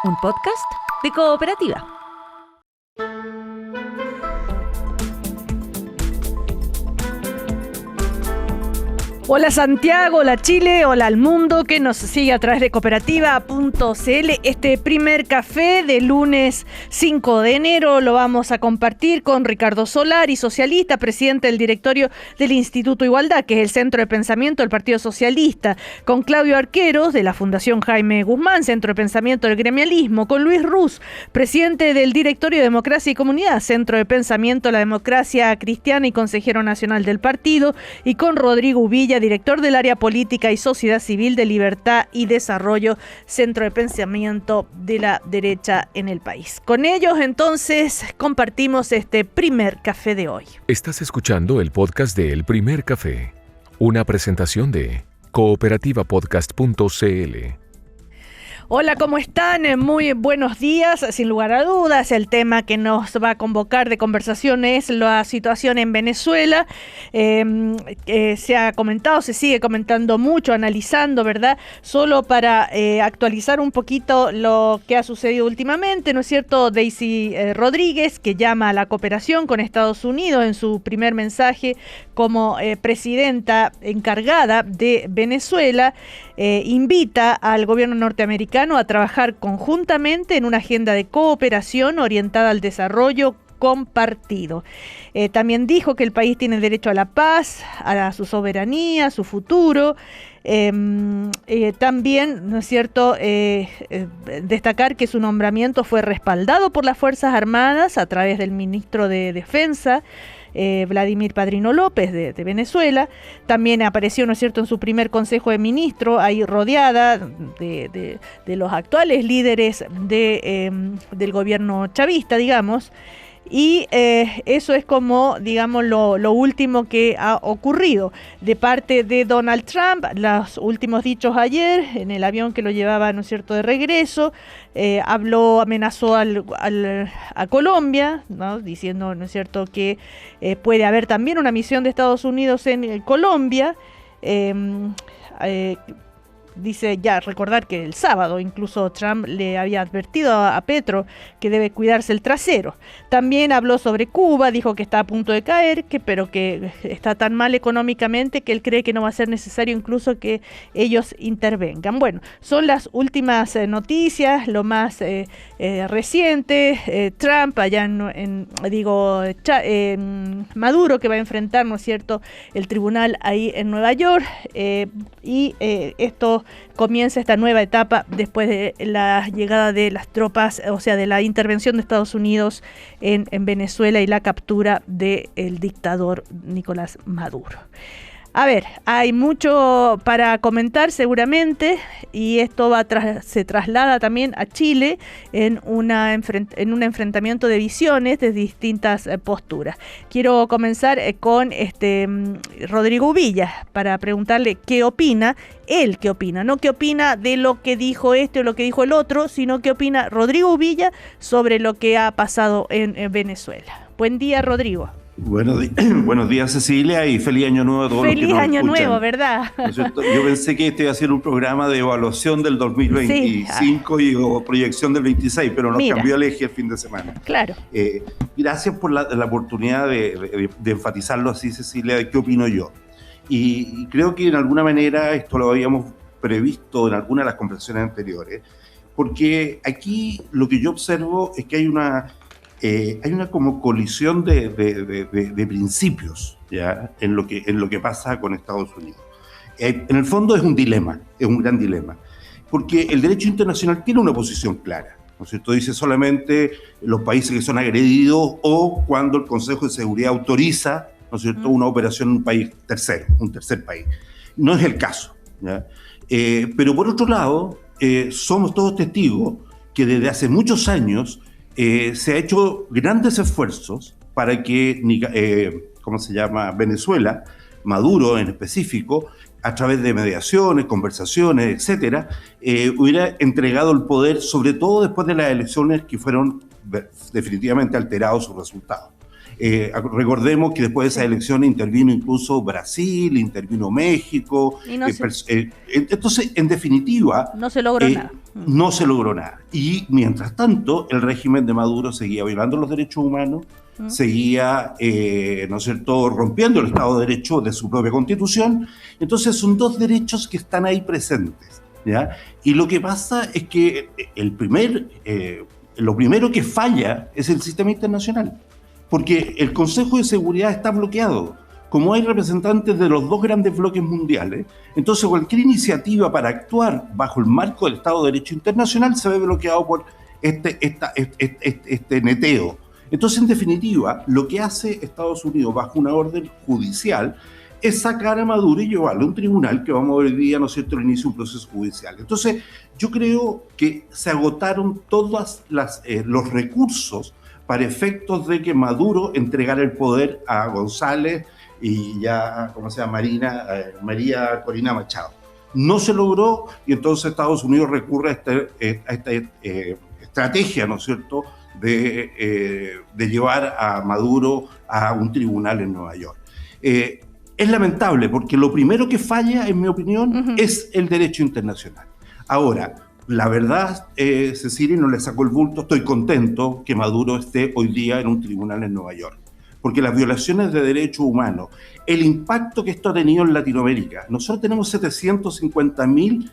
un podcast de Cooperativa. Hola Santiago, hola Chile, hola al mundo que nos sigue a través de cooperativa.cl. Este primer café de lunes 5 de enero lo vamos a compartir con Ricardo Solari, socialista, presidente del directorio del Instituto Igualdad, que es el centro de pensamiento del Partido Socialista, con Claudio Arqueros de la Fundación Jaime Guzmán, centro de pensamiento del gremialismo, con Luis Ruz, presidente del directorio de Democracia y Comunidad, centro de pensamiento de la democracia cristiana y consejero nacional del partido, y con Rodrigo Uvilla, director del área política y sociedad civil de Libertad y Desarrollo, centro de pensamiento de la derecha en el país. Con ellos, entonces, compartimos este primer café de hoy. Estás escuchando el podcast de El Primer Café, una presentación de cooperativapodcast.cl. Hola, ¿cómo están? Muy buenos días. Sin lugar a dudas, el tema que nos va a convocar de conversación es la situación en Venezuela. Se ha comentado, se sigue comentando mucho, analizando, ¿verdad? Solo para actualizar un poquito lo que ha sucedido últimamente, ¿no es cierto? Daisy Rodríguez, que llama a la cooperación con Estados Unidos en su primer mensaje como presidenta encargada de Venezuela, invita al gobierno norteamericano a trabajar conjuntamente en una agenda de cooperación orientada al desarrollo compartido. También dijo que el país tiene derecho a la paz, a su soberanía, a su futuro. También, ¿no es cierto?, destacar que su nombramiento fue respaldado por las Fuerzas Armadas a través del ministro de Defensa, Vladimir Padrino López de Venezuela. También apareció, ¿no es cierto?, en su primer Consejo de Ministros, ahí rodeada de los actuales líderes del gobierno chavista, digamos. Y eso es como, digamos, lo último que ha ocurrido. De parte de Donald Trump, los últimos dichos ayer, en el avión que lo llevaba, ¿no es cierto?, de regreso, amenazó a Colombia, ¿no?, diciendo, ¿no es cierto?, que puede haber también una misión de Estados Unidos en Colombia. Dice, ya recordar que el sábado incluso Trump le había advertido a Petro que debe cuidarse el trasero. También habló sobre Cuba, dijo que está a punto de caer, pero que está tan mal económicamente que él cree que no va a ser necesario incluso que ellos intervengan. Bueno, son las últimas noticias, lo más reciente. Trump allá Maduro, que va a enfrentar, ¿no es cierto?, el tribunal ahí en Nueva York, y esto comienza esta nueva etapa después de la llegada de las tropas, o sea, de la intervención de Estados Unidos en Venezuela y la captura del dictador Nicolás Maduro. A ver, hay mucho para comentar seguramente, y esto se traslada también a Chile en un enfrentamiento de visiones de distintas posturas. Quiero comenzar con Rodrigo Uvilla para preguntarle qué opina, no qué opina de lo que dijo este o lo que dijo el otro, sino qué opina Rodrigo Uvilla sobre lo que ha pasado en Venezuela. Buen día, Rodrigo. Buenos días, Cecilia, y feliz año nuevo a todos los que nos escuchan. Feliz año nuevo, ¿verdad? ¿No es cierto? Yo pensé que este iba a ser un programa de evaluación del 2025 o proyección del 26, pero nos cambió el eje el fin de semana. Claro. Gracias por la oportunidad de enfatizarlo así, Cecilia, de qué opino yo. Y creo que en alguna manera esto lo habíamos previsto en alguna de las conversaciones anteriores, porque aquí lo que yo observo es que hay una como colisión de principios, ¿ya?, en lo que pasa con Estados Unidos. En el fondo es un dilema, es un gran dilema, porque el derecho internacional tiene una posición clara, ¿no es cierto? Dice solamente los países que son agredidos o cuando el Consejo de Seguridad autoriza, ¿no es cierto?, una operación en un país tercero, un tercer país. No es el caso, ¿ya? Pero por otro lado, somos todos testigos que desde hace muchos años se ha hecho grandes esfuerzos para que, Venezuela, Maduro en específico, a través de mediaciones, conversaciones, etcétera, hubiera entregado el poder, sobre todo después de las elecciones que fueron definitivamente alterados sus resultados. Recordemos que después de esas elecciones intervino incluso Brasil, intervino México. Y no entonces, en definitiva, no se logró nada. No se logró nada. Y mientras tanto, el régimen de Maduro seguía violando los derechos humanos, seguía, ¿no es cierto?, rompiendo el Estado de Derecho de su propia Constitución. Entonces son dos derechos que están ahí presentes, ¿ya? Y lo que pasa es que lo primero que falla es el sistema internacional, porque el Consejo de Seguridad está bloqueado. Como hay representantes de los dos grandes bloques mundiales, entonces cualquier iniciativa para actuar bajo el marco del Estado de Derecho internacional se ve bloqueado por este neteo. Entonces, en definitiva, lo que hace Estados Unidos bajo una orden judicial es sacar a Maduro y llevarlo a un tribunal que vamos a ver hoy día, ¿no es cierto?, el inicio de un proceso judicial. Entonces, yo creo que se agotaron todos los recursos para efectos de que Maduro entregara el poder a González y ya, ¿cómo se llama?, María Corina Machado. No se logró y entonces Estados Unidos recurre a esta estrategia, ¿no es cierto?, de llevar a Maduro a un tribunal en Nueva York. Es lamentable porque lo primero que falla, en mi opinión, es el derecho internacional. Ahora, la verdad, Cecilia, no le saco el bulto, estoy contento que Maduro esté hoy día en un tribunal en Nueva York, porque las violaciones de derechos humanos, el impacto que esto ha tenido en Latinoamérica, nosotros tenemos 750.000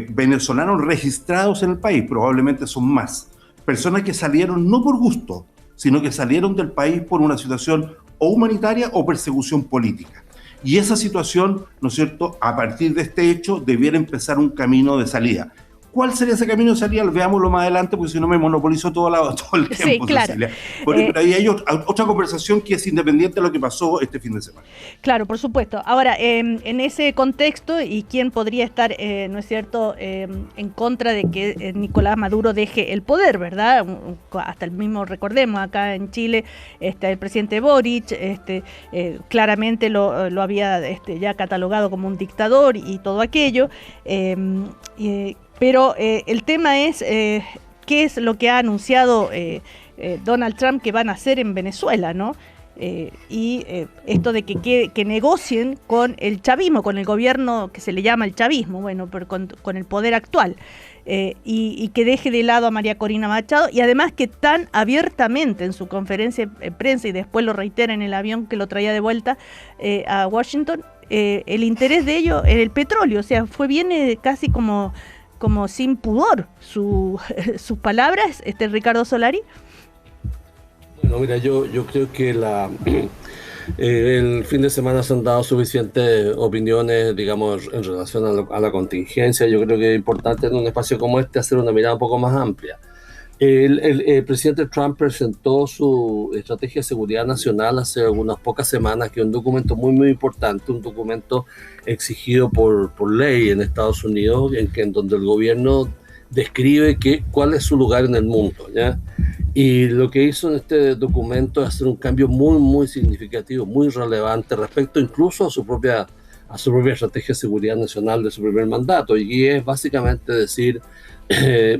venezolanos registrados en el país, probablemente son más, personas que salieron no por gusto, sino que salieron del país por una situación o humanitaria o persecución política. Y esa situación, ¿no es cierto?, a partir de este hecho, debiera empezar un camino de salida. ¿Cuál sería ese camino de salida? Veámoslo más adelante, porque si no me monopolizo todo el tiempo. Sí, claro. Pero ahí hay otra conversación que es independiente de lo que pasó este fin de semana. Claro, por supuesto. Ahora, en ese contexto, ¿y quién podría estar, no es cierto, en contra de que Nicolás Maduro deje el poder, verdad? Hasta el mismo, recordemos, acá en Chile, el presidente Boric, claramente lo había ya catalogado como un dictador y todo aquello. Pero el tema es qué es lo que ha anunciado Donald Trump que van a hacer en Venezuela, ¿no? Esto de que negocien con el chavismo, con el gobierno que se le llama el chavismo, bueno, pero con el poder actual, y que deje de lado a María Corina Machado, y además que tan abiertamente en su conferencia de prensa, y después lo reitera en el avión que lo traía de vuelta a Washington, el interés de ellos en el petróleo, o sea, viene casi como sin pudor sus palabras, Ricardo Solari. Bueno, mira, yo creo que el fin de semana se han dado suficientes opiniones, digamos, en relación a la contingencia. Yo creo que es importante en un espacio como este hacer una mirada un poco más amplia. El presidente Trump presentó su estrategia de seguridad nacional hace unas pocas semanas, que es un documento muy, muy importante, un documento exigido por ley en Estados Unidos, en donde el gobierno describe cuál es su lugar en el mundo, ¿ya? Y lo que hizo en este documento es hacer un cambio muy, muy significativo, muy relevante respecto incluso a su propia estrategia de seguridad nacional de su primer mandato, y es básicamente decir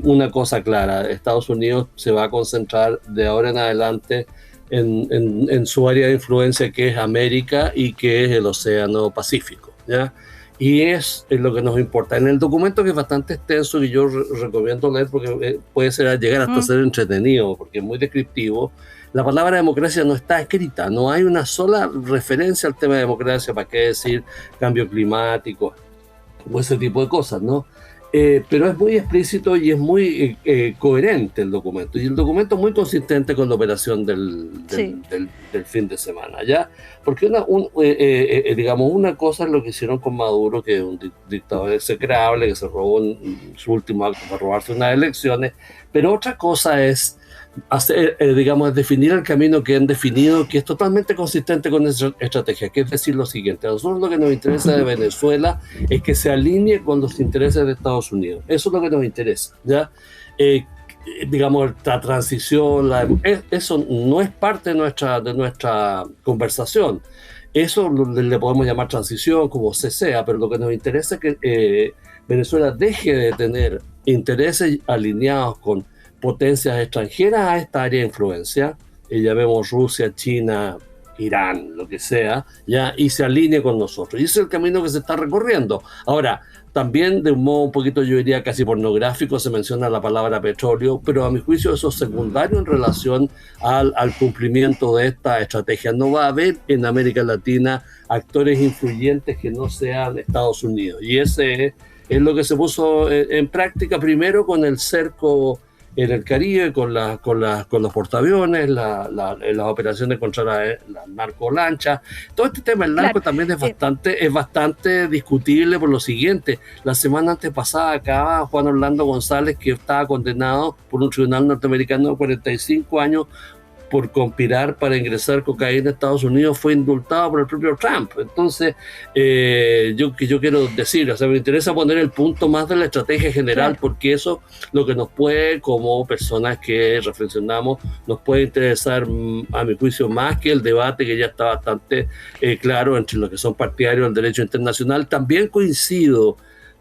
una cosa clara: Estados Unidos se va a concentrar de ahora en adelante en su área de influencia, que es América y que es el Océano Pacífico, ¿ya? Y es lo que nos importa. En el documento, que es bastante extenso y yo recomiendo leer porque puede llegar hasta ser entretenido, porque es muy descriptivo, la palabra democracia no está escrita, no hay una sola referencia al tema de democracia, para qué decir cambio climático o ese tipo de cosas, ¿no? Pero es muy explícito y es muy coherente el documento, y el documento es muy consistente con la operación del fin de semana, ¿ya? Porque digamos, una cosa es lo que hicieron con Maduro, que es un dictador execrable, que se robó su último acto para robarse unas elecciones, pero otra cosa es definir el camino que han definido, que es totalmente consistente con esa estrategia, que es decir lo siguiente: a nosotros lo que nos interesa de Venezuela es que se alinee con los intereses de Estados Unidos. Eso es lo que nos interesa, ¿ya? Digamos, la transición, eso no es parte de nuestra conversación. Eso le podemos llamar transición, como se sea, pero lo que nos interesa es que Venezuela deje de tener intereses alineados con potencias extranjeras a esta área de influencia, ya vemos Rusia, China, Irán, lo que sea, ya, y se alinee con nosotros. Y ese es el camino que se está recorriendo. Ahora, también de un modo un poquito, yo diría, casi pornográfico, se menciona la palabra petróleo, pero a mi juicio eso es secundario en relación al cumplimiento de esta estrategia. No va a haber en América Latina actores influyentes que no sean Estados Unidos. Y ese es lo que se puso en práctica primero con el cerco en el Caribe, con los portaaviones, las operaciones contra la narcolancha. Todo este tema del narco también es bastante discutible por lo siguiente. La semana antepasada acá Juan Orlando González, que estaba condenado por un tribunal norteamericano de 45 años por conspirar para ingresar cocaína a Estados Unidos, fue indultado por el propio Trump. Entonces, yo quiero decir, o sea, me interesa poner el punto más de la estrategia general, porque eso lo que nos puede, como personas que reflexionamos, nos puede interesar, a mi juicio, más que el debate que ya está bastante claro entre los que son partidarios del derecho internacional. También coincido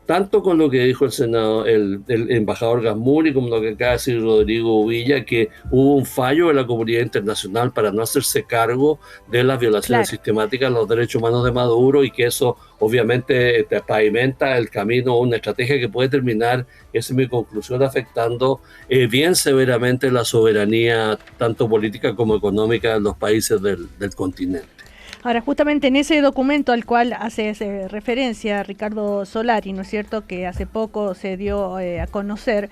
tanto con lo que dijo el Senado, el embajador Gasmuri, como lo que acaba de decir Rodrigo Villa, que hubo un fallo de la comunidad internacional para no hacerse cargo de las violaciones sistemáticas a los derechos humanos de Maduro, y que eso obviamente pavimenta el camino a una estrategia que puede terminar, esa es mi conclusión, afectando bien severamente la soberanía tanto política como económica de los países del continente. Ahora, justamente en ese documento al cual hace referencia Ricardo Solari, ¿no es cierto?, que hace poco se dio a conocer,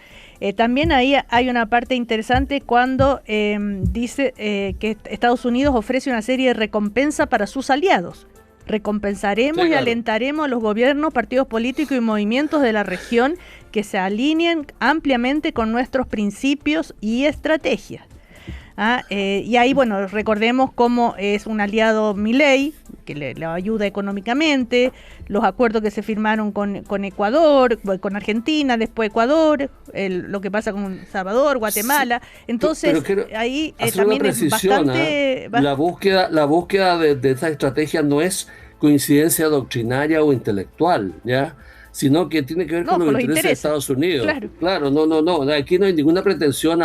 también ahí hay una parte interesante cuando dice que Estados Unidos ofrece una serie de recompensas para sus aliados. Recompensaremos y alentaremos a los gobiernos, partidos políticos y movimientos de la región que se alineen ampliamente con nuestros principios y estrategias. Y ahí, bueno, recordemos cómo es un aliado Milei, que le ayuda económicamente, los acuerdos que se firmaron con Ecuador, con Argentina, después Ecuador, lo que pasa con Salvador, Guatemala. Entonces, ahí también es bastante... La búsqueda de esa estrategia no es coincidencia doctrinaria o intelectual, ¿ya?, sino que tiene que ver con los intereses de Estados Unidos. Claro, no, aquí no hay ninguna pretensión,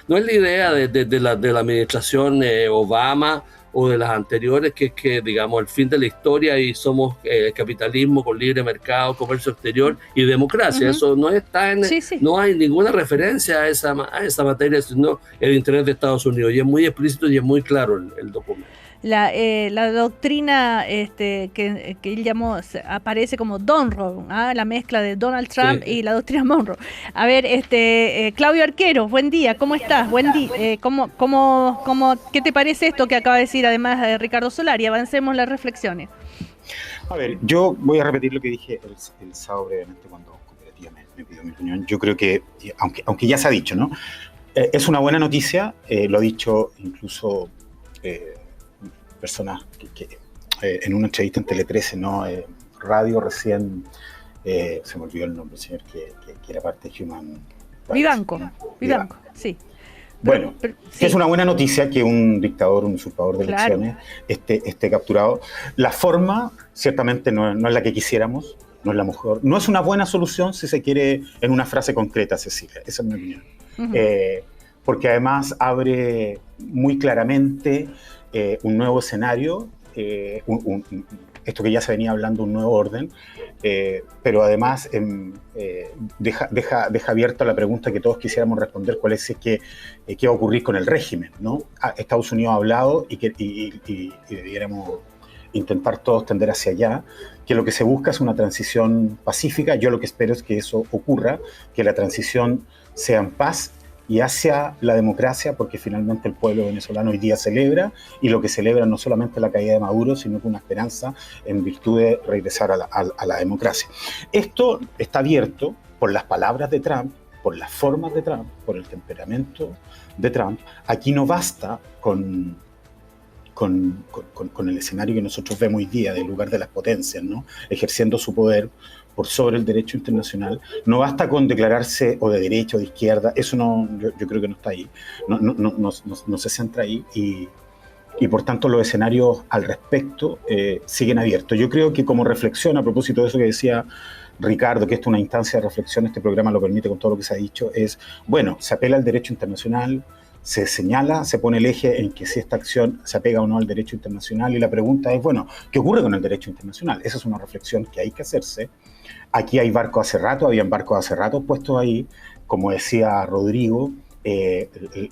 no es la idea de la administración Obama o de las anteriores, que es que, digamos, el fin de la historia y somos capitalismo con libre mercado, comercio exterior y democracia. Eso no está no hay ninguna referencia a esa materia, sino el interés de Estados Unidos, y es muy explícito y es muy claro el documento. La doctrina que él llamó, aparece como Monroe, la mezcla de Donald Trump y la doctrina Monroe. A ver, Claudio Arquero, buen día, ¿cómo estás? Buen día. ¿Qué te parece esto que acaba de decir además de Ricardo Solari? Avancemos las reflexiones. A ver, yo voy a repetir lo que dije el sábado brevemente cuando Cooperativa me pidió mi opinión. Yo creo que, aunque ya se ha dicho, ¿no? Es una buena noticia, lo ha dicho incluso... personas que en una entrevista en Tele 13, ¿no? Radio recién, se me olvidó el nombre, señor, que era parte de Human Rights. Vivanco, sí. Bueno, sí. Es una buena noticia que un dictador, un usurpador de elecciones esté capturado. La forma, ciertamente, no es la que quisiéramos, no es la mejor. No es una buena solución, si se quiere, en una frase concreta, Cecilia. Esa es mi opinión. Porque además abre muy claramente... un nuevo escenario, esto que ya se venía hablando, un nuevo orden, pero además deja abierta la pregunta que todos quisiéramos responder, cuál es qué va a ocurrir con el régimen, ¿no? Estados Unidos ha hablado y debiéramos intentar todos tender hacia allá, que lo que se busca es una transición pacífica. Yo lo que espero es que eso ocurra, que la transición sea en paz y hacia la democracia, porque finalmente el pueblo venezolano hoy día celebra, y lo que celebra no solamente la caída de Maduro, sino que una esperanza en virtud de regresar a la democracia. Esto está abierto por las palabras de Trump, por las formas de Trump, por el temperamento de Trump. Aquí no basta con el escenario que nosotros vemos hoy día del lugar de las potencias, ¿no? Ejerciendo su poder por sobre el derecho internacional. No basta con declararse o de derecha o de izquierda, eso no, yo creo que no está ahí, no se centra ahí, y por tanto los escenarios al respecto siguen abiertos. Yo creo que, como reflexión a propósito de eso que decía Ricardo, que esto es una instancia de reflexión, este programa lo permite con todo lo que se ha dicho, es, bueno, se apela al derecho internacional, se señala, se pone el eje en que si esta acción se apega o no al derecho internacional, y la pregunta es, bueno, ¿qué ocurre con el derecho internacional? Esa es una reflexión que hay que hacerse. Aquí hay barcos hace rato, habían barcos hace rato puestos ahí, como decía Rodrigo,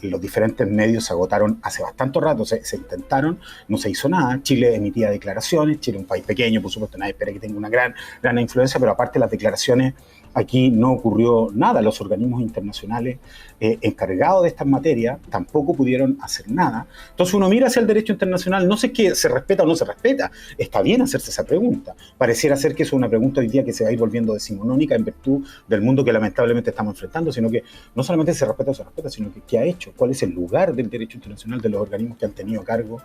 los diferentes medios se agotaron hace bastante rato, se intentaron, no se hizo nada. Chile emitía declaraciones, Chile es un país pequeño, por supuesto, nadie espera que tenga una gran influencia, pero aparte de las declaraciones, aquí no ocurrió nada. Los organismos internacionales encargados de estas materias tampoco pudieron hacer nada. Entonces uno mira hacia el derecho internacional, no sé qué se respeta o no se respeta. Está bien hacerse esa pregunta. Pareciera ser que es una pregunta hoy día que se va a ir volviendo decimonónica en virtud del mundo que lamentablemente estamos enfrentando, sino que no solamente se respeta o se respeta, sino que qué ha hecho, cuál es el lugar del derecho internacional, de los organismos que han tenido a cargo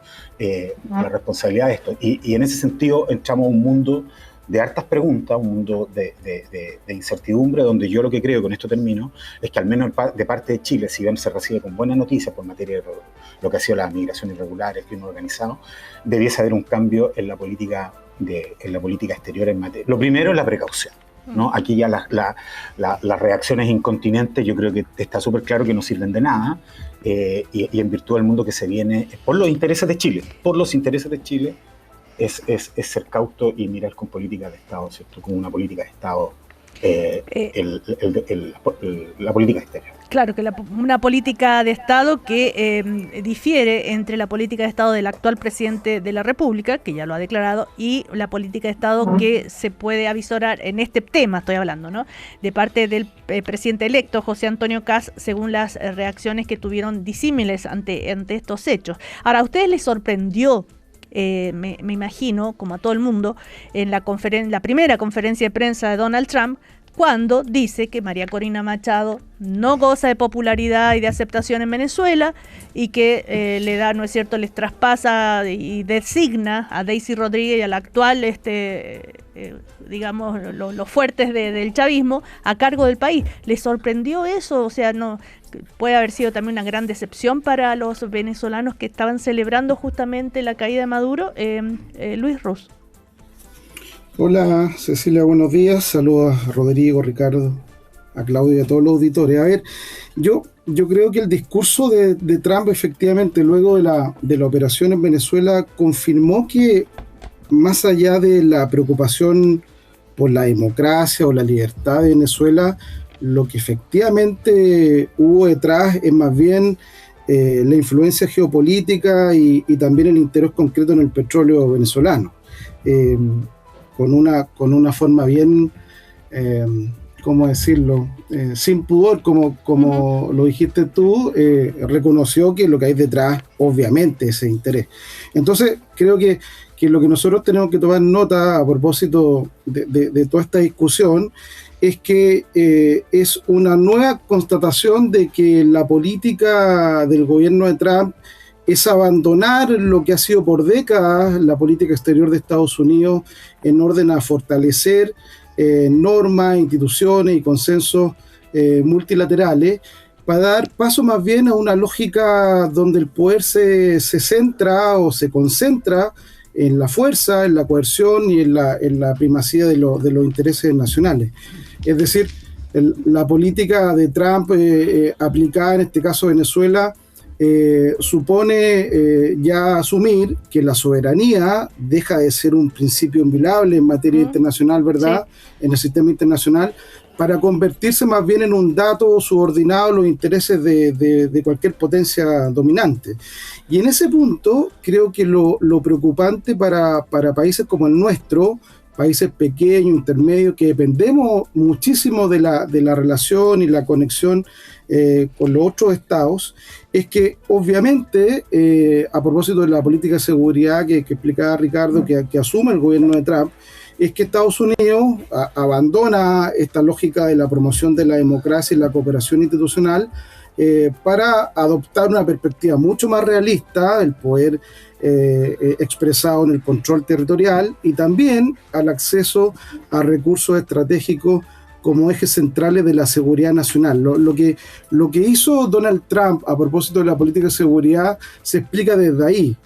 la responsabilidad de esto. Y en ese sentido entramos a un mundo de hartas preguntas, un mundo de incertidumbre, donde yo lo que creo, con esto termino, es que al menos de parte de Chile, si bien se recibe con buenas noticias por materia de lo que ha sido la migración irregular, el crimen organizado, debiese haber un cambio en la política exterior en materia. Lo primero es la precaución, ¿no? Aquí ya las reacciones incontinentes, yo creo que está súper claro que no sirven de nada, y en virtud del mundo que se viene, por los intereses de Chile, es ser cauto y mirar con política de Estado, ¿cierto? Con una política de Estado, la política exterior. Claro, que una política de Estado que difiere entre la política de Estado del actual presidente de la República, que ya lo ha declarado, y la política de Estado que se puede avisorar en este tema, estoy hablando, ¿no? De parte del presidente electo, José Antonio Kast, según las reacciones que tuvieron disímiles ante estos hechos. Ahora, ¿a ustedes les sorprendió? Me imagino, como a todo el mundo, en la primera conferencia de prensa de Donald Trump, cuando dice que María Corina Machado no goza de popularidad y de aceptación en Venezuela, y que le da, ¿no es cierto?, les traspasa y designa a Daisy Rodríguez y al actual, digamos, los fuertes del chavismo a cargo del país. ¿Les sorprendió eso? O sea, no puede haber sido también una gran decepción para los venezolanos que estaban celebrando justamente la caída de Maduro. Luis Ruz. Hola Cecilia, buenos días. Saludos a Rodrigo, Ricardo, a Claudio y a todos los auditores. A ver, yo creo que el discurso de Trump, efectivamente, luego de la operación en Venezuela, confirmó que más allá de la preocupación por la democracia o la libertad de Venezuela, lo que efectivamente hubo detrás es más bien la influencia geopolítica y también el interés concreto en el petróleo venezolano. Con una forma bien, ¿cómo decirlo?, sin pudor, como lo dijiste tú, reconoció que lo que hay detrás, obviamente, ese interés. Entonces, creo que lo que nosotros tenemos que tomar nota a propósito de toda esta discusión es que es una nueva constatación de que la política del gobierno de Trump es abandonar lo que ha sido por décadas la política exterior de Estados Unidos en orden a fortalecer normas, instituciones y consensos multilaterales, para dar paso más bien a una lógica donde el poder se centra o se concentra en la fuerza, en la coerción y en la primacía de los intereses nacionales. Es decir, la política de Trump aplicada en este caso a Venezuela supone ya asumir que la soberanía deja de ser un principio inviolable en materia internacional, ¿verdad? Sí. En el sistema internacional, para convertirse más bien en un dato subordinado a los intereses de cualquier potencia dominante. Y en ese punto creo que lo preocupante para países como el nuestro, países pequeños, intermedios, que dependemos muchísimo de la relación y la conexión con los otros estados, es que obviamente, a propósito de la política de seguridad que explicaba Ricardo, que asume el gobierno de Trump, es que Estados Unidos abandona esta lógica de la promoción de la democracia y la cooperación institucional para adoptar una perspectiva mucho más realista del poder expresado en el control territorial y también al acceso a recursos estratégicos como ejes centrales de la seguridad nacional. Lo que hizo Donald Trump a propósito de la política de seguridad se explica desde ahí,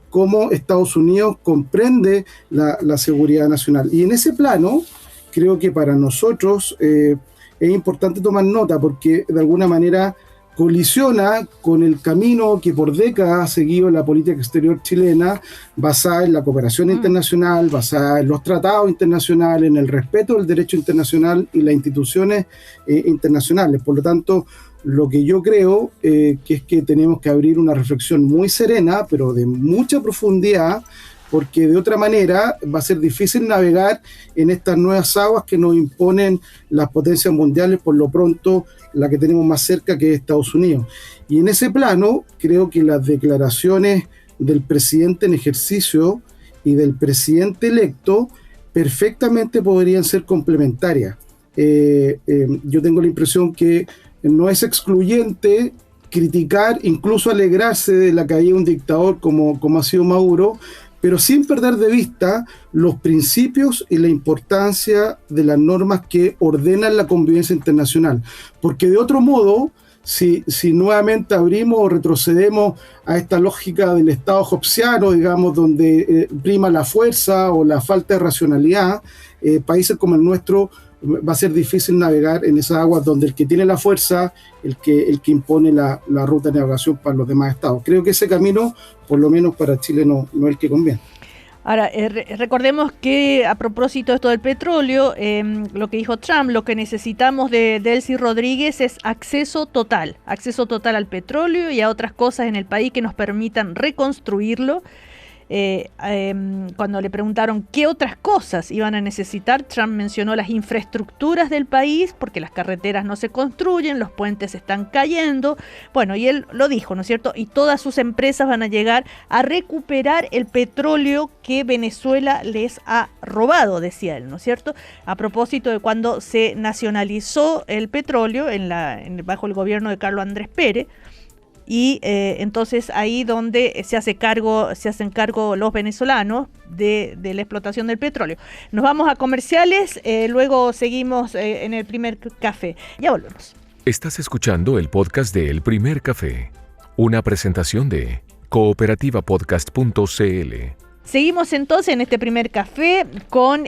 cómo Estados Unidos comprende la seguridad nacional. Y en ese plano, creo que para nosotros es importante tomar nota, porque de alguna manera colisiona con el camino que por décadas ha seguido la política exterior chilena, basada en la cooperación internacional, basada en los tratados internacionales, en el respeto del derecho internacional y las instituciones internacionales. Por lo tanto, lo que yo creo que es que tenemos que abrir una reflexión muy serena, pero de mucha profundidad, porque de otra manera va a ser difícil navegar en estas nuevas aguas que nos imponen las potencias mundiales, por lo pronto la que tenemos más cerca, que es Estados Unidos. Y en ese plano creo que las declaraciones del presidente en ejercicio y del presidente electo perfectamente podrían ser complementarias. Yo tengo la impresión que no es excluyente criticar, incluso alegrarse de la caída de un dictador como ha sido Maduro, pero sin perder de vista los principios y la importancia de las normas que ordenan la convivencia internacional. Porque de otro modo, si nuevamente abrimos o retrocedemos a esta lógica del Estado hobbesiano, digamos, donde prima la fuerza o la falta de racionalidad, países como el nuestro va a ser difícil navegar en esas aguas donde el que tiene la fuerza, el que impone la ruta de navegación para los demás estados. Creo que ese camino, por lo menos para Chile, no es el que conviene. Ahora, recordemos que a propósito de esto del petróleo, lo que dijo Trump, lo que necesitamos de Delcy Rodríguez es acceso total al petróleo y a otras cosas en el país que nos permitan reconstruirlo. Cuando le preguntaron qué otras cosas iban a necesitar, Trump mencionó las infraestructuras del país, porque las carreteras no se construyen, los puentes están cayendo, bueno, y él lo dijo, ¿no es cierto? Y todas sus empresas van a llegar a recuperar el petróleo que Venezuela les ha robado, decía él, ¿no es cierto? A propósito de cuando se nacionalizó el petróleo bajo el gobierno de Carlos Andrés Pérez. Y entonces ahí donde se hacen cargo los venezolanos de la explotación del petróleo. Nos vamos a comerciales, luego seguimos en el primer café. Ya volvemos. Estás escuchando el podcast de El Primer Café, una presentación de cooperativapodcast.cl. Seguimos entonces en este primer café con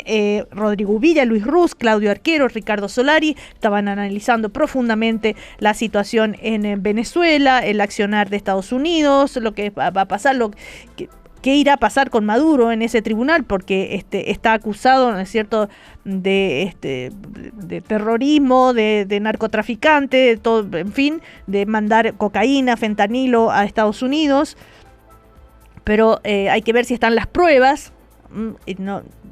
Rodrigo Uvilla, Luis Ruz, Claudio Arquero, Ricardo Solari. Estaban analizando profundamente la situación en Venezuela, el accionar de Estados Unidos, lo que va a pasar, qué irá a pasar con Maduro en ese tribunal, porque está acusado, ¿no es cierto?, de terrorismo, de narcotraficante, de todo, en fin, de mandar cocaína, fentanilo a Estados Unidos. Pero hay que ver si están las pruebas,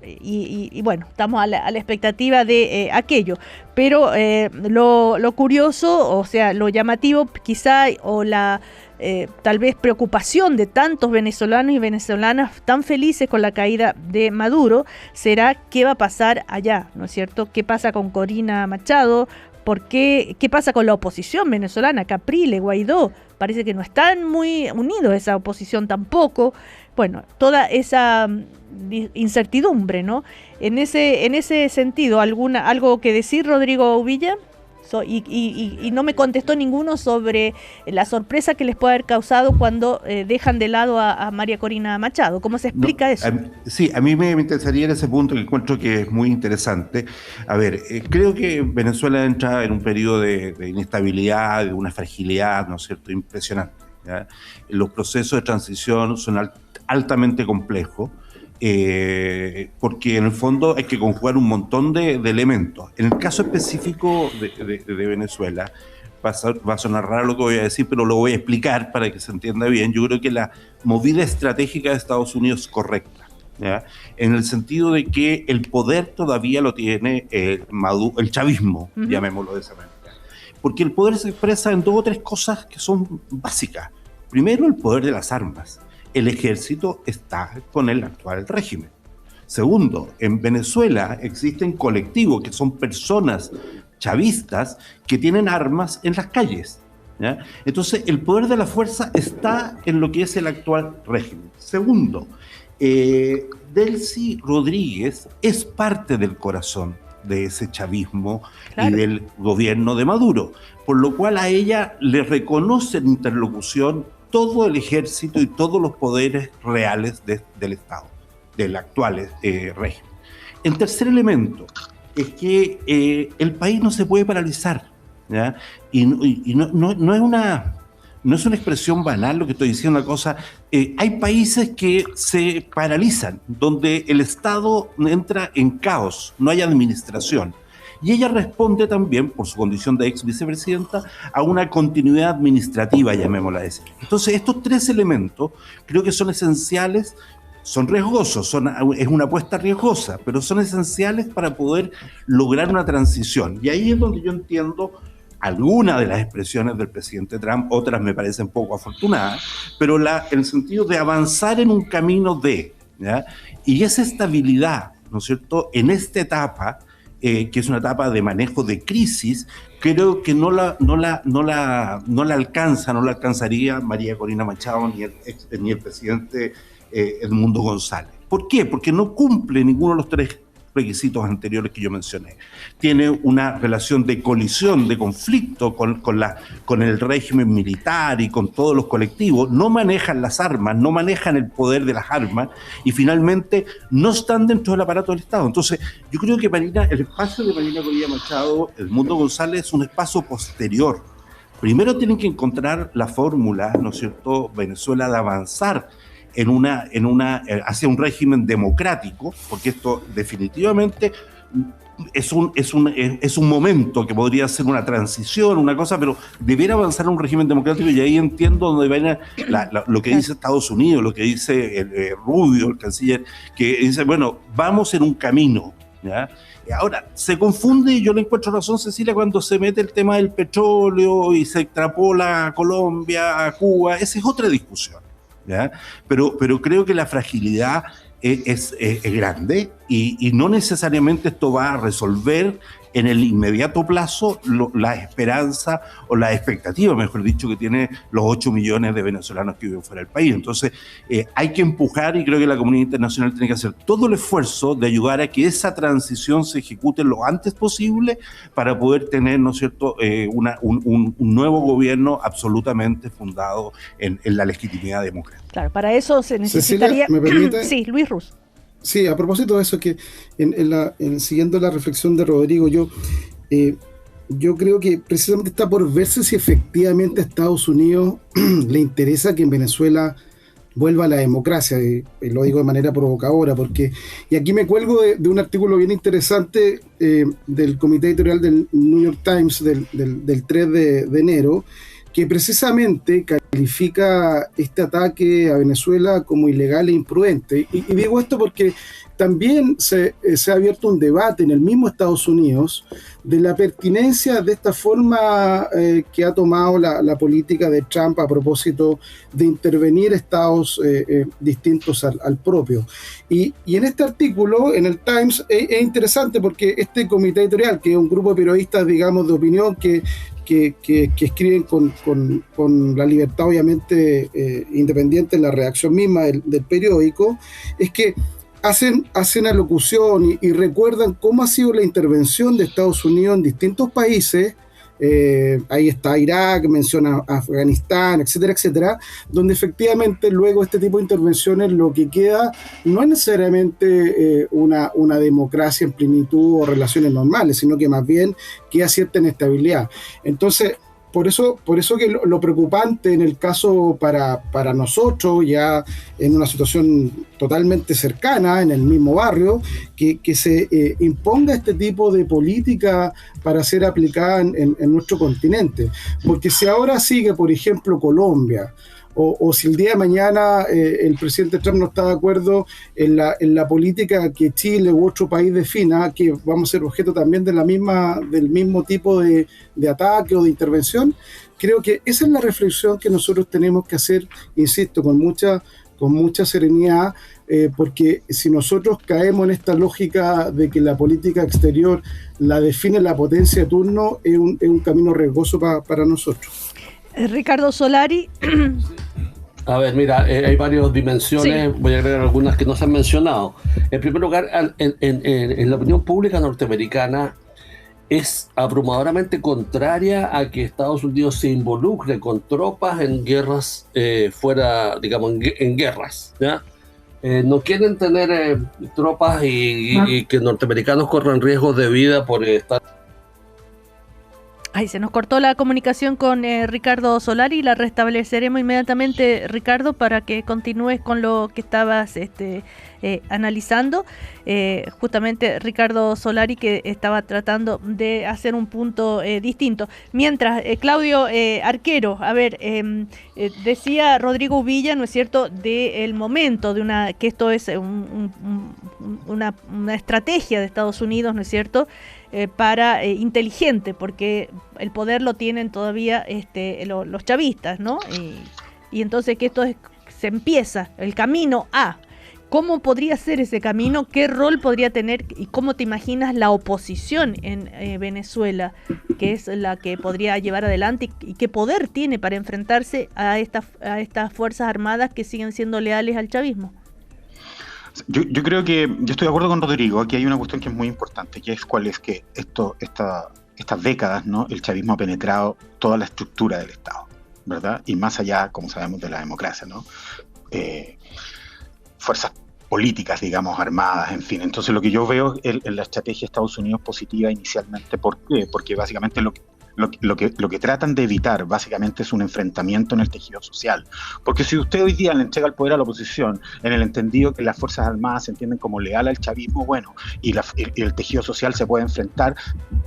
y bueno, estamos a la expectativa de aquello. Pero lo curioso, o sea, lo llamativo quizá, o la tal vez preocupación de tantos venezolanos y venezolanas tan felices con la caída de Maduro, será qué va a pasar allá, ¿no es cierto? ¿Qué pasa con Corina Machado? ¿Qué pasa con la oposición venezolana? Capriles, Guaidó, parece que no están muy unidos esa oposición tampoco. Bueno, toda esa incertidumbre, ¿no? En ese sentido, ¿algo que decir, Rodrigo Uvilla? Y no me contestó ninguno sobre la sorpresa que les puede haber causado cuando dejan de lado a María Corina Machado. ¿Cómo se explica eso? Sí, a mí me interesaría en ese punto, que encuentro que es muy interesante. A ver, creo que Venezuela entra en un periodo de inestabilidad, de una fragilidad, ¿no es cierto?, impresionante, ¿ya? Los procesos de transición son altamente complejos. Porque en el fondo hay que conjugar un montón de elementos. En el caso específico de Venezuela, va a sonar raro lo que voy a decir, pero lo voy a explicar para que se entienda bien. Yo creo que la movida estratégica de Estados Unidos es correcta, ¿ya? En el sentido de que el poder todavía lo tiene el chavismo, llamémoslo de esa manera. Porque el poder se expresa en 2 o 3 cosas que son básicas. Primero, el poder de las armas. El ejército está con el actual régimen. Segundo, en Venezuela existen colectivos que son personas chavistas que tienen armas en las calles, ¿ya? Entonces, el poder de la fuerza está en lo que es el actual régimen. Segundo, Delcy Rodríguez es parte del corazón de ese chavismo, claro, y del gobierno de Maduro, por lo cual a ella le reconoce en interlocución todo el ejército y todos los poderes reales del Estado, del actual régimen. El tercer elemento es que el país no se puede paralizar. ¿ya? Y no es no es una expresión banal lo que estoy diciendo, una cosa. Hay países que se paralizan, donde el Estado entra en caos, no hay administración. Y ella responde también, por su condición de ex vicepresidenta, a una continuidad administrativa, llamémosla así. Entonces, estos tres elementos creo que son esenciales, son riesgosos, es una apuesta riesgosa, pero son esenciales para poder lograr una transición. Y ahí es donde yo entiendo algunas de las expresiones del presidente Trump, otras me parecen poco afortunadas, pero en el sentido de avanzar en un camino ¿ya? Y esa estabilidad, ¿no es cierto?, en esta etapa, que es una etapa de manejo de crisis, creo que no la alcanzaría María Corina Machado ni el presidente Edmundo González. ¿Por qué? Porque no cumple ninguno de los tres requisitos anteriores que yo mencioné. Tiene una relación de colisión, de conflicto con el régimen militar y con todos los colectivos, no manejan las armas, no manejan el poder de las armas y finalmente no están dentro del aparato del Estado. Entonces, yo creo que el espacio de Marina Corina Machado, Edmundo González, es un espacio posterior. Primero tienen que encontrar la fórmula, ¿no es cierto?, Venezuela, de avanzar hacia un régimen democrático, porque esto definitivamente es un momento que podría ser una transición, una cosa, pero debiera avanzar a un régimen democrático, y ahí entiendo donde viene lo que dice Estados Unidos, lo que dice Rubio, el canciller, que dice, bueno, vamos en un camino, ¿ya? Ahora, se confunde, y yo le encuentro razón, Cecilia, cuando se mete el tema del petróleo y se extrapola a Colombia, a Cuba, esa es otra discusión, ¿ya? Pero creo que la fragilidad es grande y no necesariamente esto va a resolver en el inmediato plazo la esperanza o la expectativa, mejor dicho, que tienen los 8 millones de venezolanos que viven fuera del país. Entonces hay que empujar, y creo que la comunidad internacional tiene que hacer todo el esfuerzo de ayudar a que esa transición se ejecute lo antes posible para poder tener, ¿no es cierto?, un nuevo gobierno absolutamente fundado en la legitimidad democrática. Claro, para eso se necesitaría... Cecilia, ¿me permite? Sí, Luis Ruz. Sí, a propósito de eso, que siguiendo la reflexión de Rodrigo, yo creo que precisamente está por verse si efectivamente a Estados Unidos le interesa que en Venezuela vuelva a la democracia, y lo digo de manera provocadora, porque, y aquí me cuelgo de un artículo bien interesante del comité editorial del New York Times del 3 de enero, que precisamente califica este ataque a Venezuela como ilegal e imprudente. Y digo esto porque también se ha abierto un debate en el mismo Estados Unidos de la pertinencia de esta forma que ha tomado la política de Trump a propósito de intervenir estados distintos al propio. Y en este artículo, en el Times, es interesante porque este comité editorial, que es un grupo de periodistas, digamos, de opinión que escriben con la libertad obviamente independiente en la redacción misma del periódico, es que hacen alocución y recuerdan cómo ha sido la intervención de Estados Unidos en distintos países. Ahí está Irak, menciona Afganistán, etcétera, etcétera, donde efectivamente luego este tipo de intervenciones lo que queda no es necesariamente una democracia en plenitud o relaciones normales, sino que más bien queda cierta inestabilidad. Entonces, por eso que lo preocupante en el caso para nosotros, ya en una situación totalmente cercana, en el mismo barrio, que se imponga este tipo de política para ser aplicada en nuestro continente. Porque si ahora sigue, por ejemplo, Colombia, o si el día de mañana el presidente Trump no está de acuerdo en la política que Chile u otro país defina, que vamos a ser objeto también del mismo tipo de ataque o de intervención, creo que esa es la reflexión que nosotros tenemos que hacer, insisto, con mucha serenidad, porque si nosotros caemos en esta lógica de que la política exterior la define la potencia de turno, es un camino riesgoso para nosotros. Ricardo Solari. A ver, mira, hay varias dimensiones, sí. Voy a agregar algunas que no se han mencionado. En primer lugar, en la opinión pública norteamericana es abrumadoramente contraria a que Estados Unidos se involucre con tropas en guerras fuera, digamos, en guerras, ¿ya? No quieren tener tropas y que norteamericanos corran riesgos de vida por estar... Ay, se nos cortó la comunicación con Ricardo Solari, la restableceremos inmediatamente, Ricardo, para que continúes con lo que estabas analizando. Justamente Ricardo Solari, que estaba tratando de hacer un punto distinto. Mientras, Claudio Arquero, a ver, decía Rodrigo Villa, ¿no es cierto?, del momento, que esto es una estrategia de Estados Unidos, ¿no es cierto?, para inteligente, porque el poder lo tienen todavía los chavistas, ¿no? Y entonces que se empieza el camino a cómo podría ser ese camino, qué rol podría tener y cómo te imaginas la oposición en Venezuela, que es la que podría llevar adelante y qué poder tiene para enfrentarse a estas fuerzas armadas que siguen siendo leales al chavismo. Yo creo que yo estoy de acuerdo con Rodrigo. Aquí hay una cuestión que es muy importante, que es cuál es que estas décadas, ¿no? El chavismo ha penetrado toda la estructura del Estado, ¿verdad? Y más allá, como sabemos, de la democracia, ¿no? Fuerzas políticas, digamos, armadas, en fin. Entonces lo que yo veo en la estrategia de Estados Unidos positiva inicialmente, ¿por qué? Porque básicamente lo que tratan de evitar básicamente es un enfrentamiento en el tejido social. Porque si usted hoy día le entrega el poder a la oposición en el entendido que las Fuerzas Armadas se entienden como leal al chavismo, bueno, y el tejido social se puede enfrentar,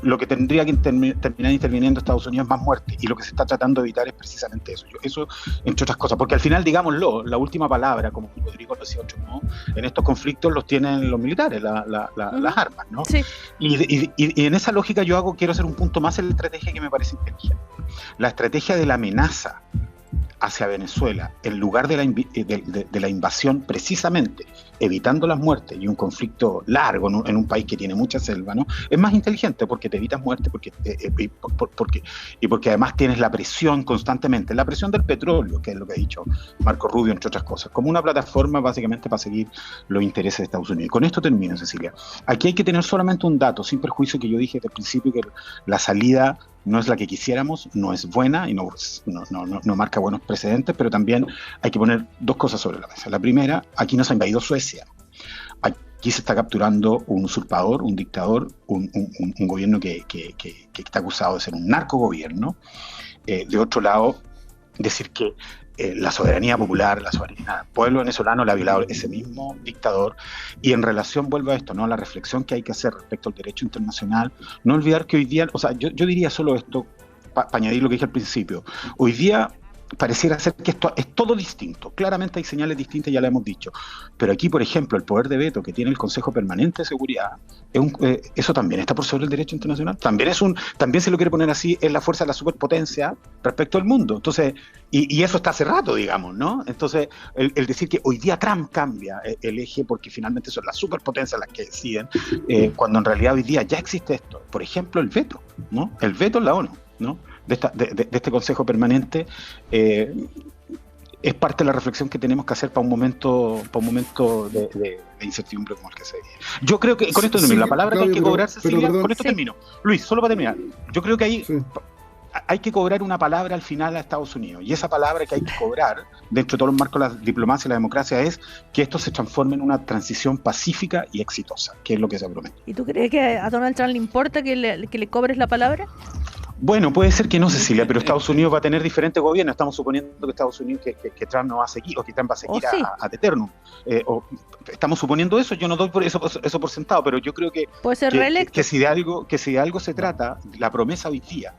lo que tendría que terminar interviniendo Estados Unidos es más muerte, y lo que se está tratando de evitar es precisamente eso. Eso, entre otras cosas, porque al final, digámoslo, la última palabra, como Rodrigo lo decía, ¿no? En estos conflictos los tienen los militares, las armas, ¿no? Sí. Y en esa lógica quiero hacer un punto más en la estrategia que me parece inteligente. La estrategia de la amenaza hacia Venezuela, en lugar de la invasión, precisamente evitando las muertes y un conflicto largo en un país que tiene mucha selva, ¿no? Es más inteligente porque te evitas muerte, porque además tienes la presión constantemente, la presión del petróleo, que es lo que ha dicho Marco Rubio, entre otras cosas, como una plataforma básicamente para seguir los intereses de Estados Unidos. Y con esto termino, Cecilia. Aquí hay que tener solamente un dato, sin perjuicio, que yo dije desde el principio, que la salida no es la que quisiéramos, no es buena y no marca buenos precedentes, pero también hay que poner dos cosas sobre la mesa. La primera, aquí nos ha invadido Suecia. Aquí se está capturando un usurpador, un dictador, un gobierno que está acusado de ser un narcogobierno. De otro lado, decir que la soberanía popular, la soberanía del pueblo venezolano la ha violado ese mismo dictador. Y en relación, vuelvo a esto, ¿no? La reflexión que hay que hacer respecto al derecho internacional, no olvidar que hoy día, o sea, yo diría solo esto, para añadir lo que dije al principio, hoy día pareciera ser que esto es todo distinto. Claramente hay señales distintas, ya lo hemos dicho. Pero aquí, por ejemplo, el poder de veto que tiene el Consejo Permanente de Seguridad, eso también está por sobre el derecho internacional. También se lo quiere poner así, es la fuerza de la superpotencia respecto al mundo. Entonces, y eso está hace rato, digamos, ¿no? Entonces, el decir que hoy día Trump cambia el eje porque finalmente son las superpotencias las que deciden, cuando en realidad hoy día ya existe esto. Por ejemplo, el veto, ¿no? El veto en la ONU, ¿no? De este Consejo Permanente, es parte de la reflexión que tenemos que hacer para un momento de incertidumbre como el que se vive. Yo creo que, con esto termino, la palabra que hay que cobrar, Cecilia, con esto termino. Luis, solo para terminar, yo creo que hay que cobrar una palabra al final a Estados Unidos, y esa palabra que hay que cobrar dentro de todos los marcos de la diplomacia y la democracia es que esto se transforme en una transición pacífica y exitosa, que es lo que se promete. ¿Y tú crees que a Donald Trump le importa que le cobres la palabra? Bueno, puede ser que no, Cecilia, pero Estados Unidos va a tener diferentes gobiernos. Estamos suponiendo que Estados Unidos, que Trump no va a seguir, o que Trump va a seguir ad eternum. Estamos suponiendo eso, yo no doy por eso por sentado, pero yo creo que puede ser reelecto. Que si de algo se trata, la promesa hoy día,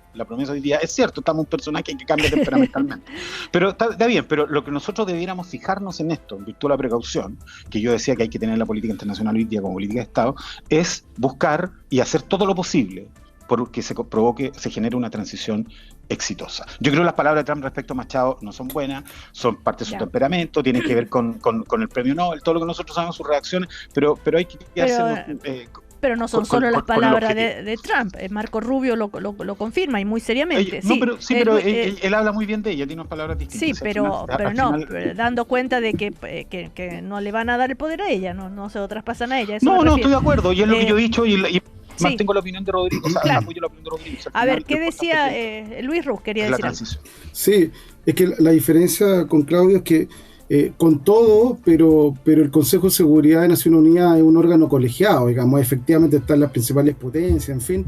es cierto, estamos un personaje que cambia temperamentalmente. Pero está bien, pero lo que nosotros debiéramos fijarnos en esto, en virtud de la precaución, que yo decía que hay que tener en la política internacional hoy día como política de Estado, es buscar y hacer todo lo posible porque se genere una transición exitosa. Yo creo que las palabras de Trump respecto a Machado no son buenas, son parte de su temperamento, tienen que ver con el premio Nobel, todo lo que nosotros sabemos, sus reacciones, pero hay que hacernos... Pero no son solo las palabras de Trump. Marco Rubio lo confirma y muy seriamente. Pero él habla muy bien de ella, tiene unas palabras distintas. Sí, pero dando cuenta de que no le van a dar el poder a ella, no se lo traspasan a ella. No, estoy de acuerdo, y es lo que yo he dicho y mantengo la opinión de Rodrigo. Apoyo la opinión de Rodrigo. A ver, ¿qué decía Luis Ruz? Quería decir algo. Sí, es que la diferencia con Claudio es que con todo, pero el Consejo de Seguridad de Naciones Unidas es un órgano colegiado, digamos, efectivamente están las principales potencias, en fin,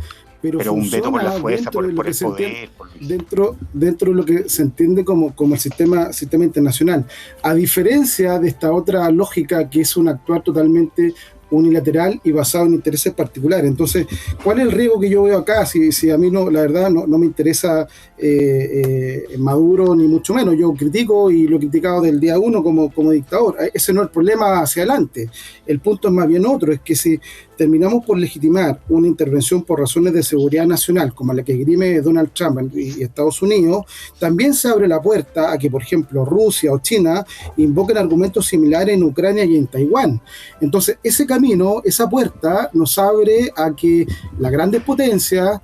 pero un veto por la fuerza, por el poder. Dentro de lo que se entiende como el sistema internacional. A diferencia de esta otra lógica que es un actuar totalmente unilateral y basado en intereses particulares. Entonces, ¿cuál es el riesgo que yo veo acá? Si a mí la verdad no me interesa Maduro ni mucho menos. Yo critico y lo he criticado del día uno como dictador. Ese no es el problema hacia adelante. El punto es más bien otro, es que si terminamos por legitimar una intervención por razones de seguridad nacional, como la que esgrime Donald Trump y Estados Unidos, también se abre la puerta a que, por ejemplo, Rusia o China invoquen argumentos similares en Ucrania y en Taiwán. Entonces, ese camino, esa puerta, nos abre a que las grandes potencias,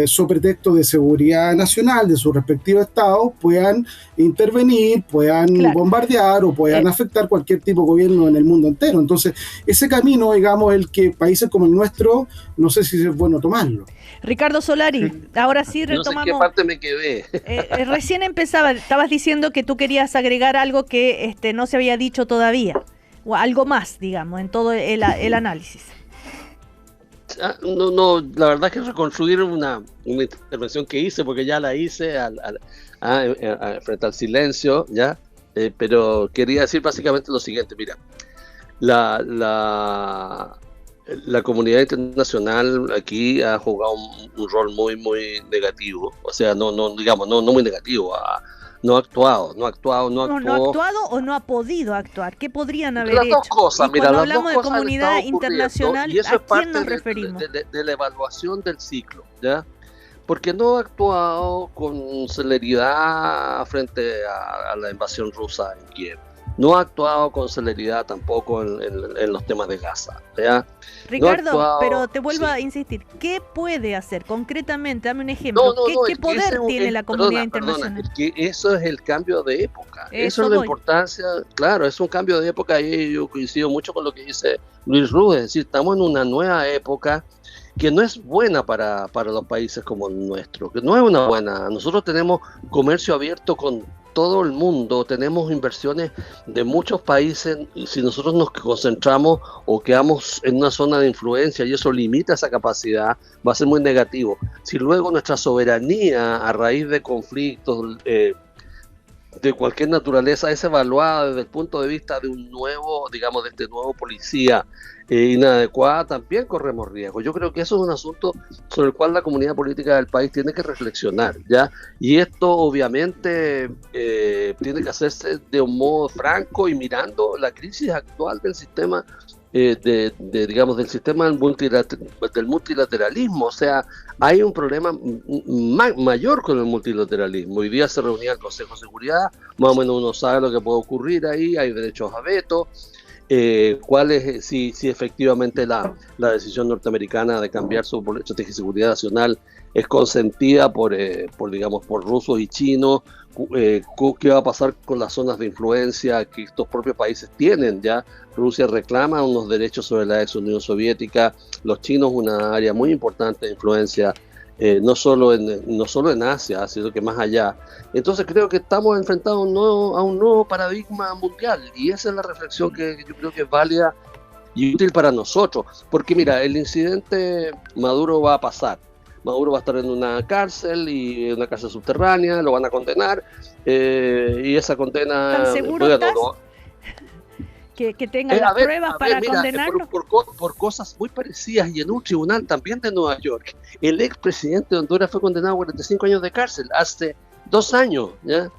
sobre pretexto de seguridad nacional de sus respectivos estados, puedan intervenir, puedan bombardear o puedan afectar cualquier tipo de gobierno en el mundo entero. Entonces, ese camino, digamos, el que países como el nuestro, no sé si es bueno tomarlo. Ricardo Solari, ahora sí retomamos. No sé qué parte me quedé. Recién estabas diciendo que tú querías agregar algo que no se había dicho todavía, o algo más, digamos, en todo el análisis. No, la verdad es que reconstruir una intervención que hice, porque ya la hice frente al silencio, ¿ya? Pero quería decir básicamente lo siguiente, mira, la comunidad internacional aquí ha jugado un rol muy, muy negativo, o sea, no muy negativo, no ha actuado o no ha podido actuar. ¿Qué podrían haber hecho? Las dos cosas, y cuando hablamos de comunidad internacional, y eso ¿a quién nos referimos? De la evaluación del ciclo, ¿ya? Porque no ha actuado con celeridad frente a la invasión rusa en Kiev. No ha actuado con celeridad tampoco en los temas de Gaza, ¿ya? Ricardo, pero te vuelvo a insistir, ¿qué puede hacer concretamente? Dame un ejemplo. ¿Qué poder tiene la comunidad internacional? Es que eso es el cambio de época. Eso es la importancia. Claro, es un cambio de época y yo coincido mucho con lo que dice Luis Ruz. Es decir, estamos en una nueva época que no es buena para los países como el nuestro, que no es una buena. Nosotros tenemos comercio abierto con todo el mundo, tenemos inversiones de muchos países, y si nosotros nos concentramos o quedamos en una zona de influencia y eso limita esa capacidad, va a ser muy negativo. Si luego nuestra soberanía a raíz de conflictos de cualquier naturaleza es evaluada desde el punto de vista de un nuevo, digamos, de este nuevo policía inadecuada, también corremos riesgo. Yo creo que eso es un asunto sobre el cual la comunidad política del país tiene que reflexionar, ¿ya? Y esto obviamente tiene que hacerse de un modo franco y mirando la crisis actual del sistema digamos, del sistema del multilateralismo. O sea, hay un problema mayor con el multilateralismo. Hoy día se reunía el Consejo de Seguridad, más o menos uno sabe lo que puede ocurrir ahí, hay derechos a veto. ¿Cuál es, si efectivamente la decisión norteamericana de cambiar su estrategia de seguridad nacional es consentida por rusos y chinos? ¿Qué va a pasar con las zonas de influencia que estos propios países tienen? Ya Rusia reclama unos derechos sobre la ex Unión Soviética, los chinos una área muy importante de influencia, no solo en Asia, sino que más allá. Entonces creo que estamos enfrentados a un nuevo paradigma mundial, y esa es la reflexión que yo creo que es válida y útil para nosotros, porque mira, el incidente Maduro va a pasar. Maduro va a estar en una cárcel, y en una cárcel subterránea, lo van a condenar, y esa condena... ¿Tan seguro estás? Que tengan las pruebas para condenarlo. Por cosas muy parecidas, y en un tribunal también de Nueva York, el expresidente de Honduras fue condenado a 45 años de cárcel hace 2 años, ¿ya?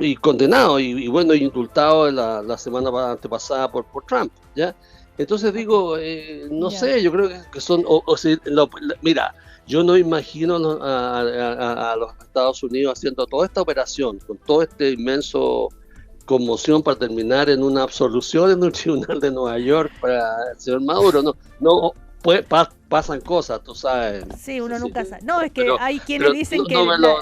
Y condenado, y bueno, indultado la semana antepasada por Trump, ¿ya? Entonces digo, no sé, yo creo que son, mira, yo no imagino a los Estados Unidos haciendo toda esta operación, con todo este inmenso conmoción para terminar en una absolución en un tribunal de Nueva York para el señor Maduro. No pasan cosas, tú sabes. Sí, uno nunca sabe. No, es que hay quienes dicen que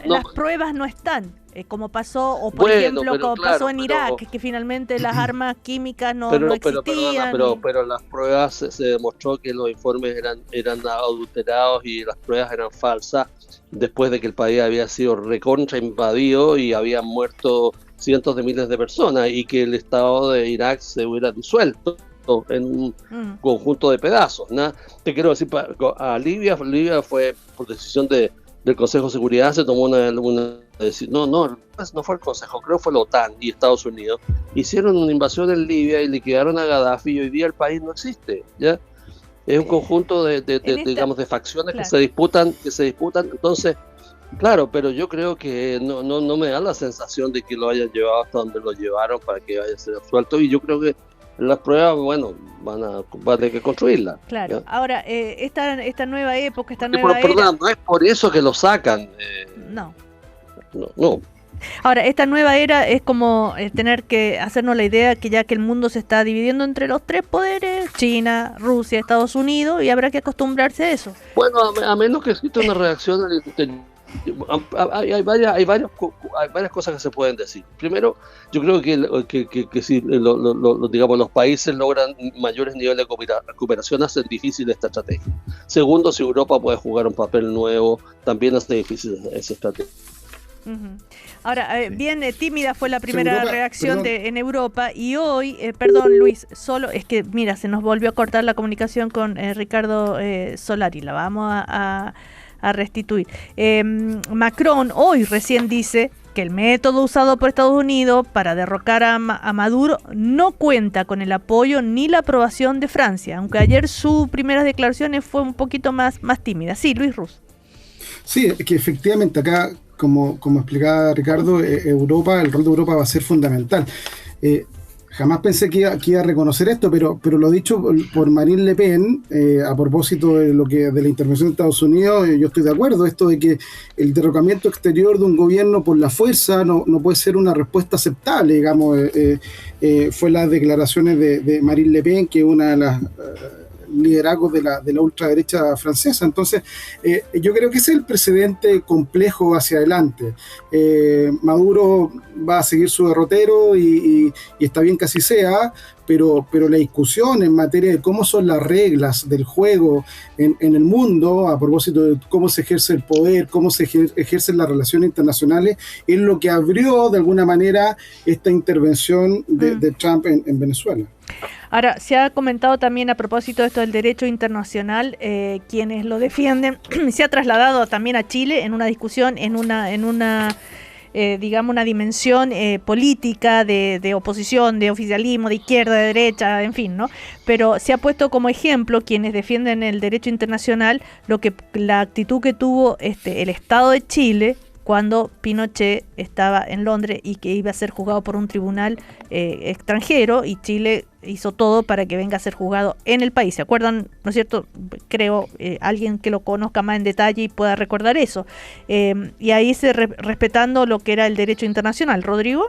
las pruebas no están, como pasó, o por ejemplo, como pasó en Irak, que finalmente las armas químicas no existían. Pero las pruebas se demostró que los informes eran adulterados y las pruebas eran falsas, después de que el país había sido recontra invadido y habían muerto cientos de miles de personas, y que el Estado de Irak se hubiera disuelto. resuelto en un conjunto de pedazos, ¿no? Te quiero decir, a Libia fue por decisión del Consejo de Seguridad, se tomó una decisión, no fue el Consejo, creo que fue la OTAN y Estados Unidos, hicieron una invasión en Libia y liquidaron a Gaddafi, y hoy día el país no existe, ¿ya? Es un conjunto digamos, de facciones, claro, que se disputan, entonces, claro, pero yo creo que no me da la sensación de que lo hayan llevado hasta donde lo llevaron para que vaya a ser absuelto, y yo creo que las pruebas, bueno, van a tener que construirlas. Claro, ¿ya? Ahora, esta nueva época, Perdón, no es por eso que lo sacan. No. Ahora, esta nueva era es como tener que hacernos la idea que ya que el mundo se está dividiendo entre los tres poderes, China, Rusia, Estados Unidos, y habrá que acostumbrarse a eso. Bueno, a menos que exista una reacción hay varias cosas que se pueden decir. Primero, yo creo que si digamos, los países logran mayores niveles de cooperación, hace difícil esta estrategia. Segundo, si Europa puede jugar un papel nuevo, también hace difícil esa estrategia. Uh-huh. Ahora, bien tímida fue la primera reacción en Europa, y hoy, perdón Luis, solo es que mira, se nos volvió a cortar la comunicación con Ricardo Solari, la vamos a restituir. Macron hoy recién dice que el método usado por Estados Unidos para derrocar a Maduro no cuenta con el apoyo ni la aprobación de Francia, aunque ayer sus primeras declaraciones fue un poquito más tímida. Sí, Luis Ruz. Sí, es que efectivamente acá, como explicaba Ricardo, Europa, el rol de Europa va a ser fundamental. Jamás pensé que iba a reconocer esto, pero lo dicho por Marine Le Pen, a propósito de la intervención de Estados Unidos, yo estoy de acuerdo. Esto de que el derrocamiento exterior de un gobierno por la fuerza no puede ser una respuesta aceptable, digamos. Fue las declaraciones de Marine Le Pen, que es una de las liderazgos de la ultraderecha francesa. Entonces, yo creo que ese es el precedente complejo hacia adelante. Maduro va a seguir su derrotero y está bien que así sea, pero la discusión en materia de cómo son las reglas del juego en el mundo, a propósito de cómo se ejerce el poder, cómo se ejercen las relaciones internacionales, es lo que abrió de alguna manera esta intervención de Trump en Venezuela. Ahora, se ha comentado también a propósito de esto del derecho internacional, quienes lo defienden, se ha trasladado también a Chile en una discusión, en una digamos, una dimensión política de oposición, de oficialismo, de izquierda, de derecha, en fin, ¿no? Pero se ha puesto como ejemplo quienes defienden el derecho internacional la actitud que tuvo el Estado de Chile cuando Pinochet estaba en Londres y que iba a ser juzgado por un tribunal extranjero, y Chile hizo todo para que venga a ser juzgado en el país. ¿Se acuerdan? ¿No es cierto? Creo alguien que lo conozca más en detalle y pueda recordar eso. Y ahí respetando lo que era el derecho internacional. ¿Rodrigo?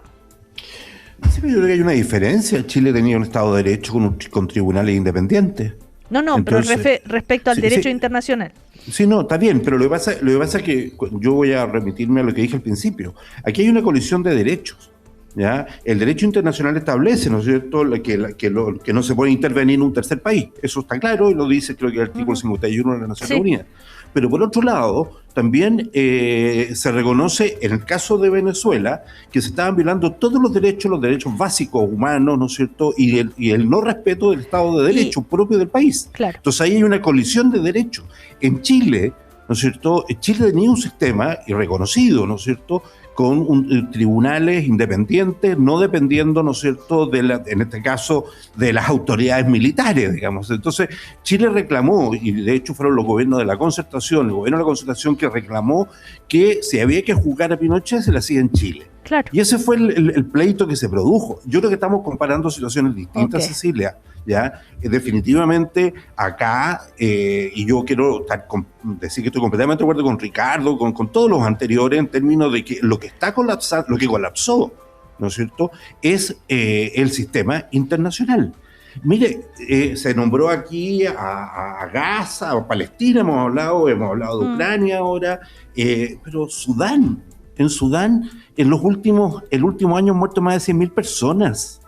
Sí, yo creo que hay una diferencia. Chile tenía un Estado de Derecho con tribunales independientes. No, entonces, pero respecto al derecho internacional. Sí, no, está bien, pero lo que pasa es que yo voy a remitirme a lo que dije al principio. Aquí hay una colisión de derechos, ¿ya? El derecho internacional establece, ¿no es cierto?, que no se puede intervenir en un tercer país. Eso está claro y lo dice, creo que el artículo 51 de las Naciones Unidas. Pero por otro lado, también se reconoce en el caso de Venezuela que se estaban violando todos los derechos básicos humanos, ¿no es cierto?, y el no respeto del Estado de Derecho propio del país. Claro. Entonces ahí hay una colisión de derechos. En Chile, ¿no es cierto?, Chile tenía un sistema y reconocido, ¿no es cierto?, con tribunales independientes, no dependiendo, ¿no es cierto?, en este caso, de las autoridades militares, digamos. Entonces, Chile reclamó, y de hecho fueron los gobiernos de la Concertación, el gobierno de la Concertación que reclamó que si había que juzgar a Pinochet, se le hacía en Chile. Claro. Y ese fue el pleito que se produjo. Yo creo que estamos comparando situaciones distintas, Cecilia. ¿Ya? Definitivamente acá, y yo quiero decir que estoy completamente de acuerdo con Ricardo, con todos los anteriores, en términos de que lo que colapsó, ¿no es cierto?, es el sistema internacional. Mire, se nombró aquí a Gaza, a Palestina, hemos hablado de Ucrania ahora, pero en Sudán, el último año han muerto más de 100.000 personas.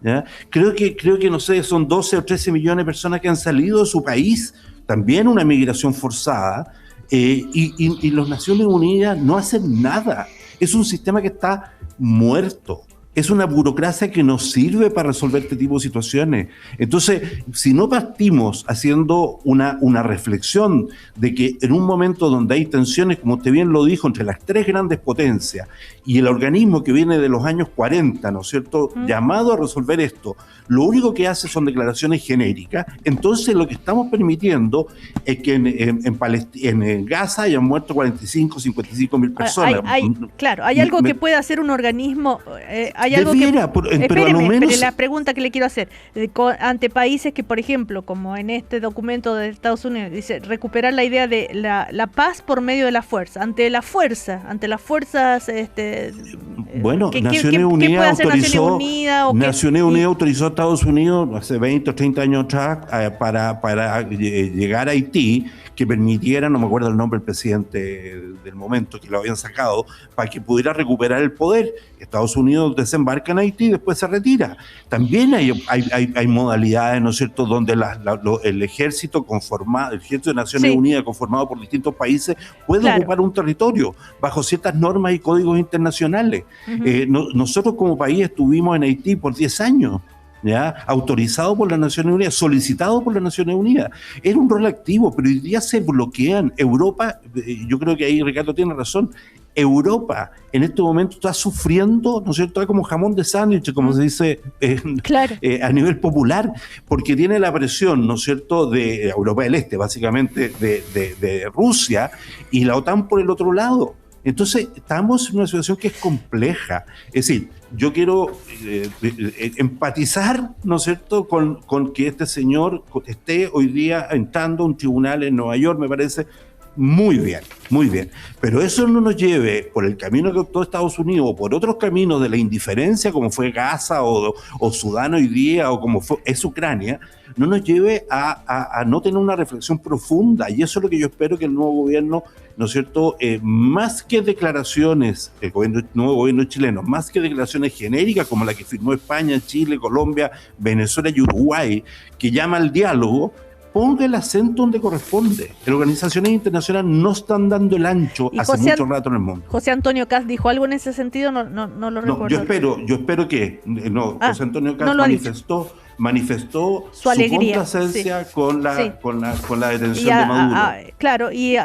¿Ya? Creo que, no sé, son 12 o 13 millones de personas que han salido de su país, también una migración forzada, y las Naciones Unidas no hacen nada. Es un sistema que está muerto, Es una burocracia que no sirve para resolver este tipo de situaciones. Entonces, si no partimos haciendo una reflexión de que en un momento donde hay tensiones, como usted bien lo dijo, entre las tres grandes potencias y el organismo que viene de los años 40, ¿no es cierto?, llamado a resolver esto, lo único que hace son declaraciones genéricas, entonces lo que estamos permitiendo es que en Gaza hayan muerto 45, 55 mil personas. Hay algo que pueda hacer un organismo, hay algo debiera, pero a lo menos... Pero la pregunta que le quiero hacer, ante países que, por ejemplo, como en este documento de Estados Unidos, dice recuperar la idea de la paz por medio de la fuerza, ante las fuerzas, bueno, Naciones Unidas autorizó a Estados Unidos hace 20 o 30 años atrás para llegar a Haití, que permitiera, no me acuerdo el nombre del presidente del momento que lo habían sacado, para que pudiera recuperar el poder. Estados Unidos desembarca en Haití y después se retira. También hay modalidades, ¿no es cierto?, donde el ejército conformado, el ejército de Naciones Unidas conformado por distintos países puede ocupar un territorio bajo ciertas normas y códigos internacionales. Nosotros como país estuvimos en Haití por 10 años. ¿Ya? Autorizado por las Naciones Unidas, solicitado por las Naciones Unidas. Era un rol activo, pero hoy día se bloquean. Europa, yo creo que ahí Ricardo tiene razón, Europa en este momento está sufriendo, ¿no es cierto?, está como jamón de sándwich, como se dice a nivel popular, porque tiene la presión, ¿no es cierto?, de Europa del Este, básicamente de Rusia, y la OTAN por el otro lado. Entonces, estamos en una situación que es compleja. Es decir, yo quiero empatizar, ¿no es cierto?, con que este señor esté hoy día entrando a un tribunal en Nueva York, me parece muy bien, muy bien. Pero eso no nos lleve por el camino que optó Estados Unidos o por otros caminos de la indiferencia, como fue Gaza o Sudán hoy día o como es Ucrania, no nos lleve a no tener una reflexión profunda. Y eso es lo que yo espero que el nuevo gobierno, ¿no es cierto?, más que declaraciones, el nuevo gobierno chileno, más que declaraciones genéricas como la que firmó España, Chile, Colombia, Venezuela y Uruguay, que llama al diálogo, ponga el acento donde corresponde. Las organizaciones internacionales no están dando el ancho hace mucho rato en el mundo. José Antonio Kast dijo algo en ese sentido, no lo recuerdo. Yo espero que José Antonio Kast manifestó su alegría, complacencia con la detención de Maduro. Y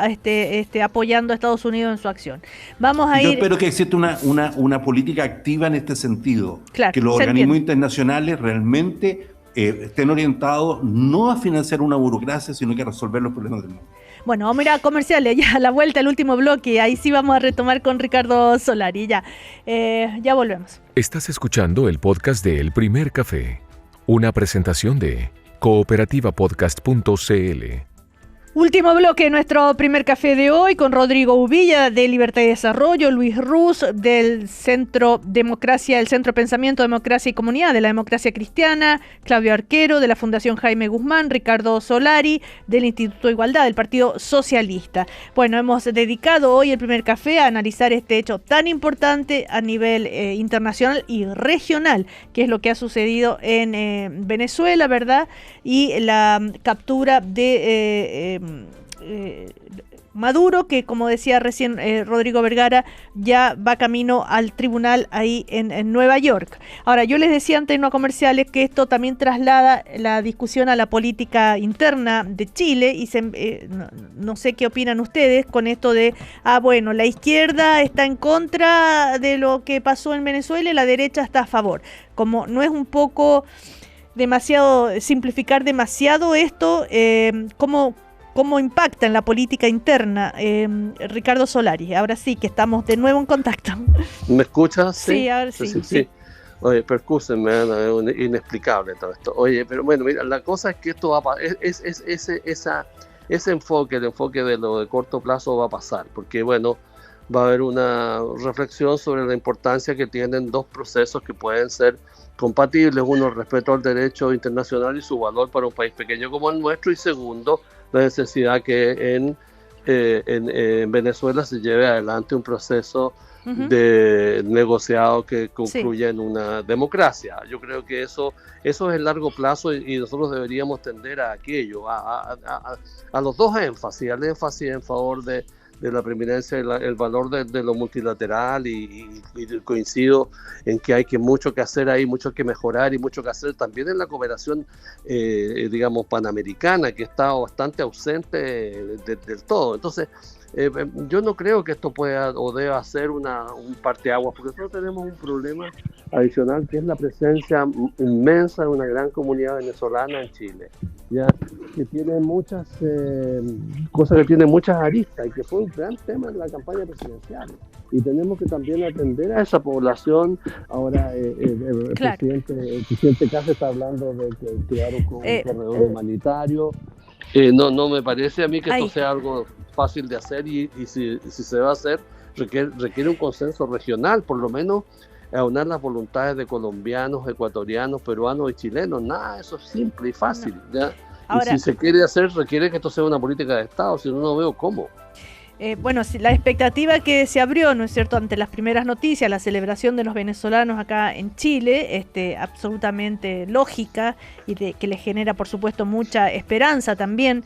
apoyando a Estados Unidos en su acción. Yo espero que exista una política activa en este sentido, que los organismos internacionales realmente estén orientados no a financiar una burocracia, sino que a resolver los problemas del mundo. Bueno, vamos a ir a comerciales, ya a la vuelta, el último bloque, ahí sí vamos a retomar con Ricardo Solari, ya volvemos. Estás escuchando el podcast de El Primer Café, una presentación de cooperativapodcast.cl. Último bloque de nuestro primer café de hoy con Rodrigo Ubilla de Libertad y Desarrollo, Luis Ruz del Centro Democracia, el Centro Pensamiento, Democracia y Comunidad de la Democracia Cristiana, Claudio Arquero de la Fundación Jaime Guzmán, Ricardo Solari del Instituto Igualdad del Partido Socialista. Bueno, hemos dedicado hoy el primer café a analizar este hecho tan importante a nivel internacional y regional, que es lo que ha sucedido en Venezuela, ¿verdad? Y la captura de Maduro, que como decía recién Rodrigo Vergara, ya va camino al tribunal ahí en Nueva York. Ahora, yo les decía antes en los comerciales que esto también traslada la discusión a la política interna de Chile y no sé qué opinan ustedes con esto de, la izquierda está en contra de lo que pasó en Venezuela y la derecha está a favor. Como no es un poco simplificar demasiado esto, ¿cómo impacta en la política interna? Ricardo Solari, ahora sí que estamos de nuevo en contacto. ¿Me escuchas? Sí, ahora sí. Oye, percúsenme, es inexplicable todo esto. Oye, pero bueno, mira, la cosa es que esto va a pasar, ese enfoque, el enfoque de lo de corto plazo va a pasar, porque bueno, va a haber una reflexión sobre la importancia que tienen dos procesos que pueden ser compatibles, uno, respeto al derecho internacional y su valor para un país pequeño como el nuestro, y segundo, la necesidad que en Venezuela se lleve adelante un proceso de negociado que concluya en una democracia. Yo creo que eso es el largo plazo y nosotros deberíamos tender a aquello, a los dos énfasis, al énfasis en favor de la preeminencia, el valor de lo multilateral y coincido en que hay mucho que hacer ahí, mucho que mejorar y mucho que hacer también en la cooperación, digamos, panamericana, que está bastante ausente del todo. Entonces, yo no creo que esto pueda o deba ser un parteaguas, porque nosotros tenemos un problema adicional, que es la presencia inmensa de una gran comunidad venezolana en Chile, ya que tiene muchas cosas, que tiene muchas aristas, y que fue un gran tema en la campaña presidencial, y tenemos que también atender a esa población. Ahora Claro. el presidente Kast está hablando de que crearon un corredor humanitario. No me parece a mí que esto sea algo fácil de hacer, y si se va a hacer, requiere un consenso regional, por lo menos aunar las voluntades de colombianos, ecuatorianos, peruanos y chilenos. Nada, eso es simple y fácil. ¿Ya? Ahora, y si se quiere hacer, requiere que esto sea una política de Estado, si no veo cómo. Bueno, la expectativa que se abrió, ¿no es cierto?, ante las primeras noticias, la celebración de los venezolanos acá en Chile, absolutamente lógica, y que le genera, por supuesto, mucha esperanza también.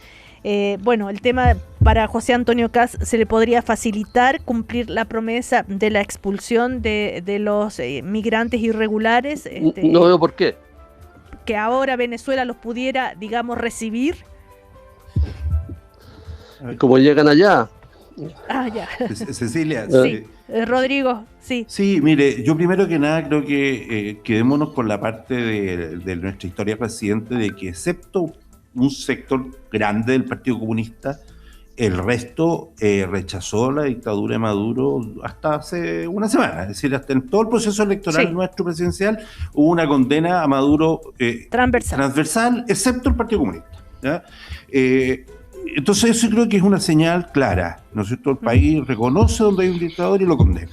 Bueno, el tema para José Antonio Kast, se le podría facilitar cumplir la promesa de la expulsión de los migrantes irregulares. No veo por qué. Que ahora Venezuela los pudiera, digamos, recibir. ¿Cómo llegan allá? Ah, ya. Cecilia. Sí. Rodrigo, sí. Sí, mire, yo primero que nada creo que quedémonos con la parte de nuestra historia reciente, de que excepto un sector grande del Partido Comunista, el resto rechazó la dictadura de Maduro hasta hace una semana. Es decir, hasta en todo el proceso electoral nuestro presidencial hubo una condena a Maduro transversal, excepto el Partido Comunista, ¿ya? Entonces eso creo que es una señal clara, ¿no es cierto? El país reconoce donde hay un dictador y lo condena.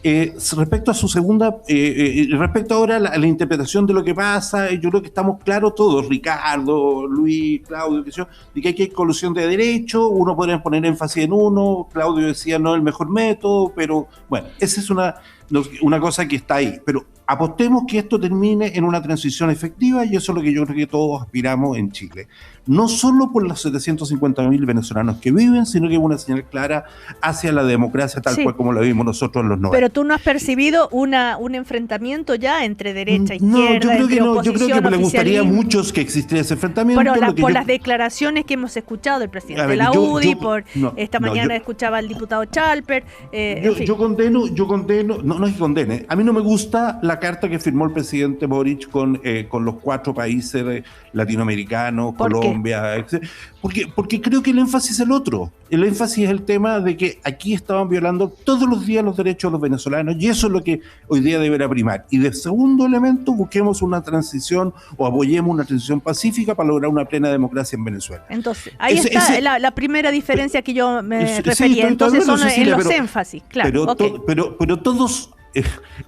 Respecto a su segunda, respecto ahora a la interpretación de lo que pasa, yo creo que estamos claros todos, Ricardo, Luis, Claudio, de que aquí hay colusión de derechos. Uno podría poner énfasis en uno, Claudio decía no es el mejor método, pero bueno, esa es una cosa que está ahí, pero apostemos que esto termine en una transición efectiva, y eso es lo que yo creo que todos aspiramos en Chile. No solo por los 750.000 venezolanos que viven, sino que es una señal clara hacia la democracia tal cual como la vimos nosotros en los 90. Pero tú no has percibido un enfrentamiento ya entre derecha e izquierda, yo creo que le gustaría a muchos que existiera ese enfrentamiento. Pero por las declaraciones que hemos escuchado del presidente de la UDI, esta mañana escuchaba al diputado Chalper. Yo condeno, no es que condene, a mí no me gusta la carta que firmó el presidente Boric con los 4 países latinoamericanos, Colombia, etc. Porque creo que el énfasis es el otro. El énfasis es el tema de que aquí estaban violando todos los días los derechos de los venezolanos, y eso es lo que hoy día deberá primar. Y de segundo elemento, busquemos una transición o apoyemos una transición pacífica para lograr una plena democracia en Venezuela. Entonces, ahí está la primera diferencia que yo me refería. Entonces son en los énfasis, claro. Pero todos...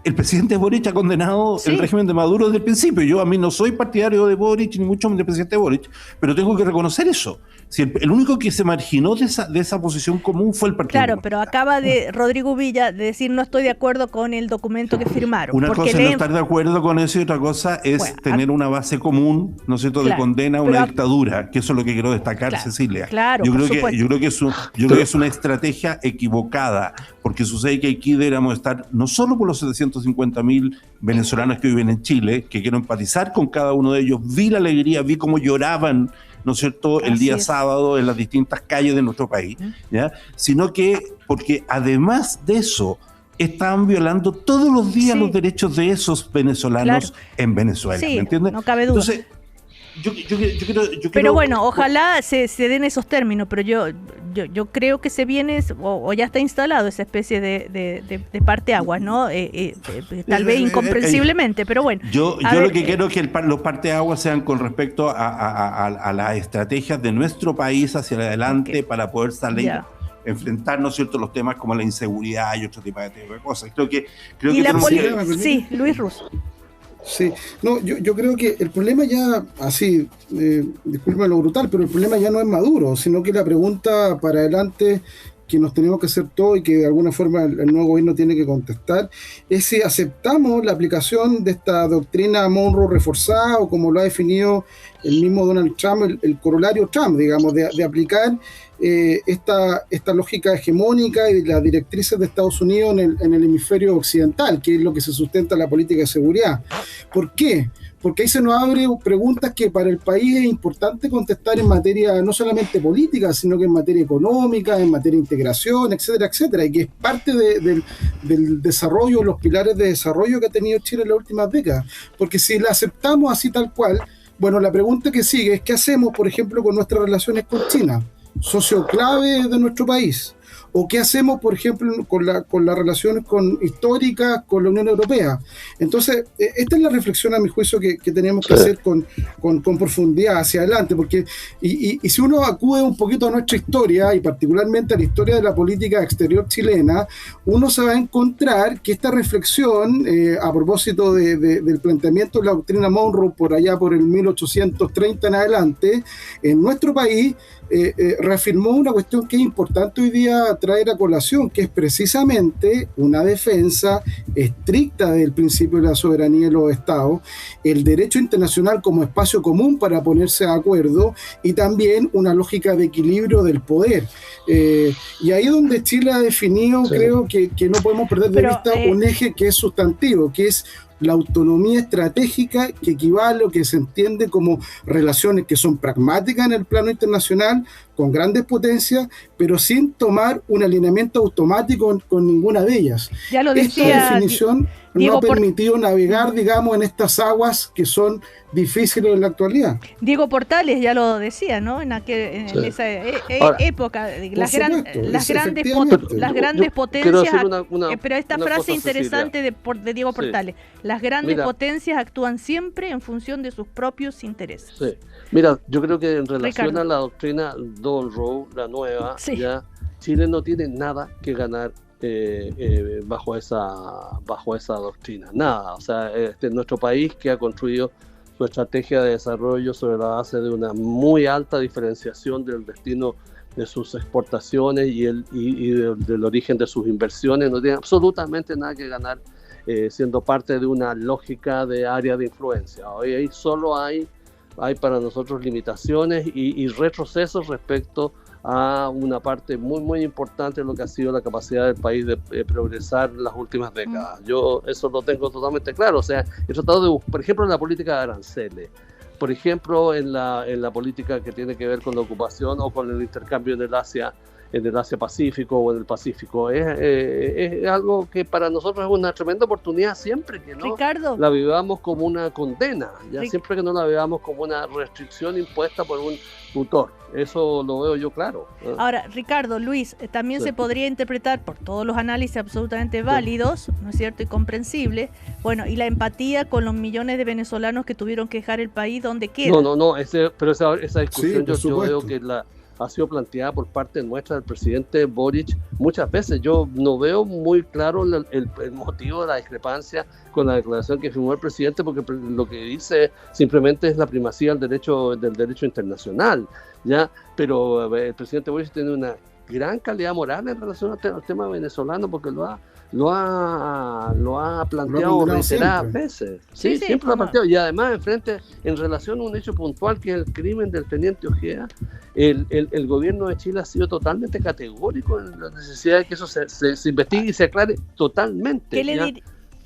El presidente Boric ha condenado el régimen de Maduro desde el principio. A mí no soy partidario de Boric, ni mucho menos del presidente Boric, pero tengo que reconocer eso. Si el único que se marginó de esa posición común fue el Partido Comunista. Pero acaba de Rodrigo Villa de decir no estoy de acuerdo con el documento que firmaron. Una cosa es no estar de acuerdo con eso, y otra cosa es tener una base común, ¿no es cierto?, de condena a una dictadura, que eso es lo que quiero destacar, Cecilia. Yo creo que es una estrategia equivocada, porque sucede que aquí deberíamos estar no solo por los 750.000 venezolanos que viven en Chile, que quiero empatizar con cada uno de ellos. Vi la alegría, vi cómo lloraban, ¿no es cierto?, el día sábado en las distintas calles de nuestro país, ¿ya? Sino que porque además de eso están violando todos los días los derechos de esos venezolanos en Venezuela, ¿me entiendes? No cabe duda. Entonces, yo pero bueno, ojalá se den esos términos, pero yo creo que se viene o ya está instalado esa especie de parteaguas, ¿no? Tal vez incomprensiblemente, pero bueno. Yo lo que quiero es que los parteaguas sean con respecto a las estrategias de nuestro país hacia adelante para poder salir. Enfrentar, ¿no es cierto?, los temas como la inseguridad y otro tipo de cosas. Creo que sí, Luis Russo. Sí, no, yo creo que el problema ya, así, disculpen lo brutal, pero el problema ya no es Maduro, sino que la pregunta para adelante que nos tenemos que hacer todos y que de alguna forma el nuevo gobierno tiene que contestar, es si aceptamos la aplicación de esta doctrina Monroe reforzada, o como lo ha definido el mismo Donald Trump, el corolario Trump, digamos, de aplicar esta lógica hegemónica y las directrices de Estados Unidos en el hemisferio occidental, que es lo que se sustenta la política de seguridad. ¿Por qué? Porque ahí se nos abren preguntas que para el país es importante contestar en materia no solamente política, sino que en materia económica, en materia de integración, etcétera, etcétera, y que es parte del desarrollo, los pilares de desarrollo que ha tenido Chile en las últimas décadas. Porque si la aceptamos así tal cual, bueno, la pregunta que sigue es: ¿qué hacemos, por ejemplo, con nuestras relaciones con China, socio clave de nuestro país? ¿O qué hacemos, por ejemplo, con las relaciones históricas con la Unión Europea? Entonces, esta es la reflexión, a mi juicio, que tenemos que hacer con profundidad hacia adelante, porque y si uno acude un poquito a nuestra historia, y particularmente a la historia de la política exterior chilena, uno se va a encontrar que esta reflexión, a propósito del planteamiento de la doctrina Monroe por allá por el 1830 en adelante, en nuestro país, reafirmó una cuestión que es importante hoy día traer a colación, que es precisamente una defensa estricta del principio de la soberanía de los estados, el derecho internacional como espacio común para ponerse de acuerdo, y también una lógica de equilibrio del poder. Y ahí es donde Chile ha definido, creo que no podemos perder de vista un eje que es sustantivo, que es la autonomía estratégica, que equivale o que se entiende como relaciones que son pragmáticas en el plano internacional, con grandes potencias, pero sin tomar un alineamiento automático con ninguna de ellas. Ya lo decía, esta definición no ha permitido navegar, digamos, en estas aguas que son difíciles en la actualidad. Diego Portales ya lo decía, ¿no? En esa época, las grandes potencias, pero esta frase interesante de Diego Portales: las grandes potencias actúan siempre en función de sus propios intereses. Sí. Mira, yo creo que en relación a la doctrina Monroe, la nueva, ya Chile no tiene nada que ganar bajo esa doctrina, nada. O sea, nuestro país, que ha construido su estrategia de desarrollo sobre la base de una muy alta diferenciación del destino de sus exportaciones y del origen de sus inversiones, no tiene absolutamente nada que ganar siendo parte de una lógica de área de influencia. Hoy solo hay para nosotros limitaciones y retrocesos respecto a una parte muy muy importante de lo que ha sido la capacidad del país de progresar en las últimas décadas. Yo eso lo tengo totalmente claro. O sea, he tratado de, por ejemplo, en la política de aranceles, por ejemplo, en la política que tiene que ver con la ocupación o con el intercambio en el Asia Pacífico o en el Pacífico. Es algo que para nosotros es una tremenda oportunidad, siempre que no la vivamos como una condena, siempre que no la vivamos como una restricción impuesta por un tutor. Eso lo veo yo claro. Ahora, Ricardo, Luis, también se podría interpretar por todos los análisis absolutamente válidos, ¿no es cierto?, y comprensibles, bueno, y la empatía con los millones de venezolanos que tuvieron que dejar el país donde queda. Pero esa discusión yo veo que ha sido planteada por parte nuestra del presidente Boric muchas veces. Yo no veo muy claro el motivo de la discrepancia con la declaración que firmó el presidente, porque lo que dice simplemente es la primacía del derecho internacional, ¿ya? Pero el presidente Boric tiene una gran calidad moral en relación al tema venezolano, porque lo ha planteado reiteradas veces. Sí, siempre lo ha planteado. Y además, en relación a un hecho puntual, que es el crimen del teniente Ojeda, el gobierno de Chile ha sido totalmente categórico en la necesidad de que eso se investigue y se aclare totalmente.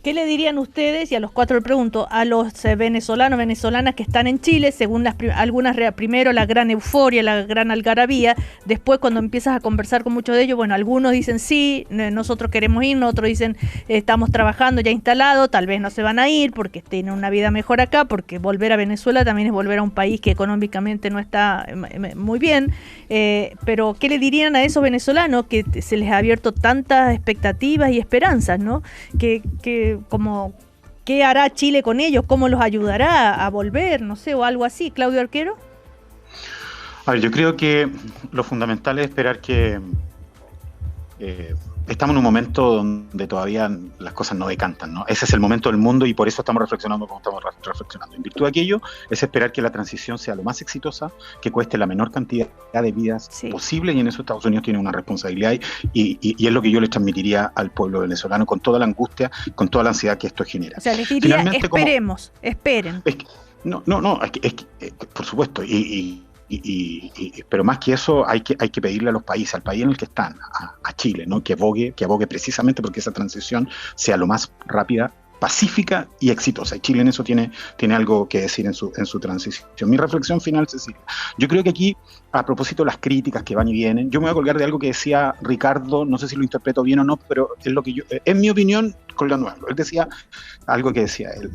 ¿Qué le dirían ustedes, y a los cuatro le pregunto, a los venezolanas que están en Chile, según algunas, primero la gran euforia, la gran algarabía, después cuando empiezas a conversar con muchos de ellos, bueno, algunos dicen sí, nosotros queremos irnos, otros dicen estamos trabajando ya instalado, tal vez no se van a ir porque tienen una vida mejor acá, porque volver a Venezuela también es volver a un país que económicamente no está muy bien, pero ¿qué le dirían a esos venezolanos que se les ha abierto tantas expectativas y esperanzas, ¿no? ¿Qué hará Chile con ellos? ¿Cómo los ayudará a volver? No sé, o algo así. ¿Claudio Arquero? A ver, yo creo que lo fundamental es esperar que estamos en un momento donde todavía las cosas no decantan, ¿no? Ese es el momento del mundo y por eso estamos reflexionando como estamos reflexionando. En virtud de aquello, es esperar que la transición sea lo más exitosa, que cueste la menor cantidad de vidas posible, y en eso Estados Unidos tiene una responsabilidad y es lo que yo le transmitiría al pueblo venezolano con toda la angustia, con toda la ansiedad que esto genera. O sea, les diría, esperemos, esperen. No, por supuesto, pero más que eso hay que pedirle a los países, al país en el que están, a Chile, ¿no? que abogue precisamente porque esa transición sea lo más rápida, pacífica y exitosa. Y Chile en eso tiene algo que decir en su transición. Mi reflexión final, Cecilia. Yo creo que aquí, a propósito de las críticas que van y vienen, yo me voy a colgar de algo que decía Ricardo, no sé si lo interpreto bien o no, pero es lo que yo, en mi opinión, colgando algo. Él decía algo que decía él.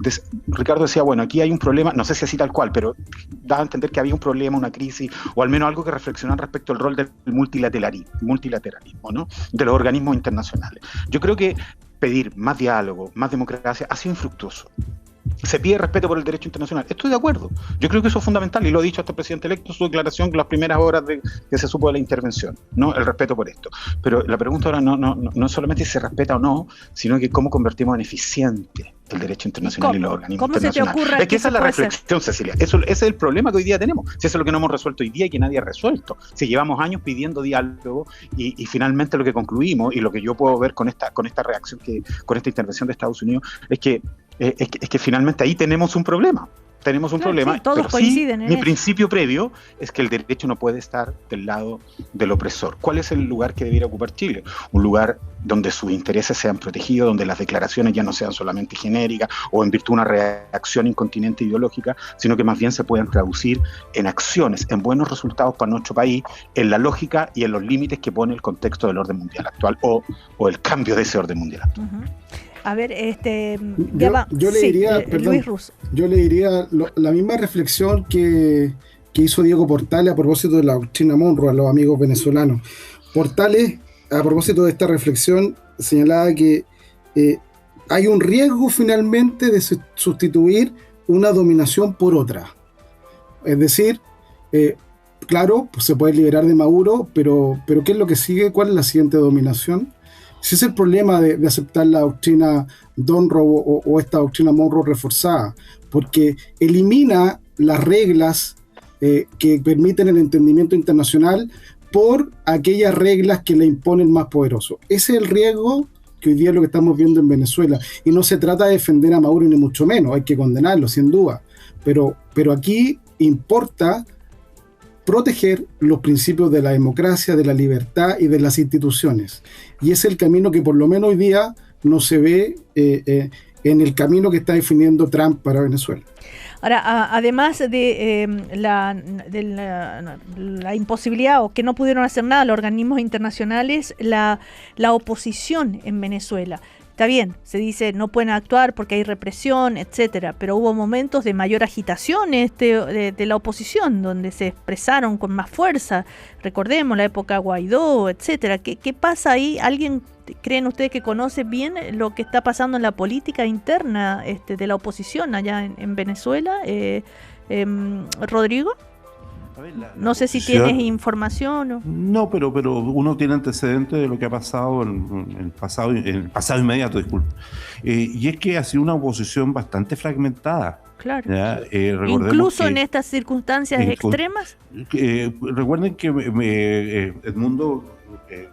Ricardo decía, bueno, aquí hay un problema, no sé si así tal cual, pero daba a entender que había un problema, una crisis, o al menos algo que reflexionar respecto al rol del multilateralismo, ¿no? De los organismos internacionales. Yo creo que pedir más diálogo, más democracia, ha sido infructuoso. Se pide respeto por el derecho internacional. Estoy de acuerdo. Yo creo que eso es fundamental y lo ha dicho hasta el presidente electo en su declaración en las primeras horas que se supo de la intervención, ¿no? El respeto por esto. Pero la pregunta ahora no es solamente si se respeta o no, sino que cómo convertimos en eficiente el derecho internacional y los organismos internacionales. ¿Cómo se te ocurre? Es que esa es la reflexión, Cecilia. Ese es el problema que hoy día tenemos. Si eso es lo que no hemos resuelto hoy día y que nadie ha resuelto. Si llevamos años pidiendo diálogo y finalmente lo que concluimos y lo que yo puedo ver con esta reacción, con esta intervención de Estados Unidos, es que finalmente ahí tenemos un problema. Tenemos un problema, sí, todos pero coinciden en mi eso. Principio previo es que el derecho no puede estar del lado del opresor. ¿Cuál es el lugar que debiera ocupar Chile? Un lugar donde sus intereses sean protegidos, donde las declaraciones ya no sean solamente genéricas o en virtud de una reacción incontinente ideológica, sino que más bien se puedan traducir en acciones, en buenos resultados para nuestro país, en la lógica y en los límites que pone el contexto del orden mundial actual o el cambio de ese orden mundial actual. Uh-huh. A ver, yo le diría, Luis Russo. Yo le diría la misma reflexión que hizo Diego Portales a propósito de la doctrina Monroe a los amigos venezolanos. Portales, a propósito de esta reflexión, señalaba que hay un riesgo finalmente de sustituir una dominación por otra. Es decir, claro, pues se puede liberar de Maduro, pero ¿qué es lo que sigue? ¿Cuál es la siguiente dominación? Si es el problema de aceptar la doctrina Monroe o esta doctrina Monroe reforzada, porque elimina las reglas que permiten el entendimiento internacional por aquellas reglas que le imponen más poderoso. Ese es el riesgo que hoy día es lo que estamos viendo en Venezuela. Y no se trata de defender a Maduro ni mucho menos, hay que condenarlo, sin duda. Pero aquí importa proteger los principios de la democracia, de la libertad y de las instituciones. Y es el camino que por lo menos hoy día no se ve en el camino que está definiendo Trump para Venezuela. Ahora, además de la imposibilidad o que no pudieron hacer nada los organismos internacionales, la oposición en Venezuela. Está bien, se dice no pueden actuar porque hay represión, etcétera, pero hubo momentos de mayor agitación de la oposición, donde se expresaron con más fuerza. Recordemos la época Guaidó, etcétera. ¿Qué pasa ahí? ¿Creen ustedes que conoce bien lo que está pasando en la política interna de la oposición allá en Venezuela? Rodrigo. No sé si tienes información o... No, pero uno tiene antecedentes de lo que ha pasado en el pasado inmediato, disculpe. Y es que ha sido una oposición bastante fragmentada. Claro. Incluso en estas circunstancias extremas. Recuerden que Edmundo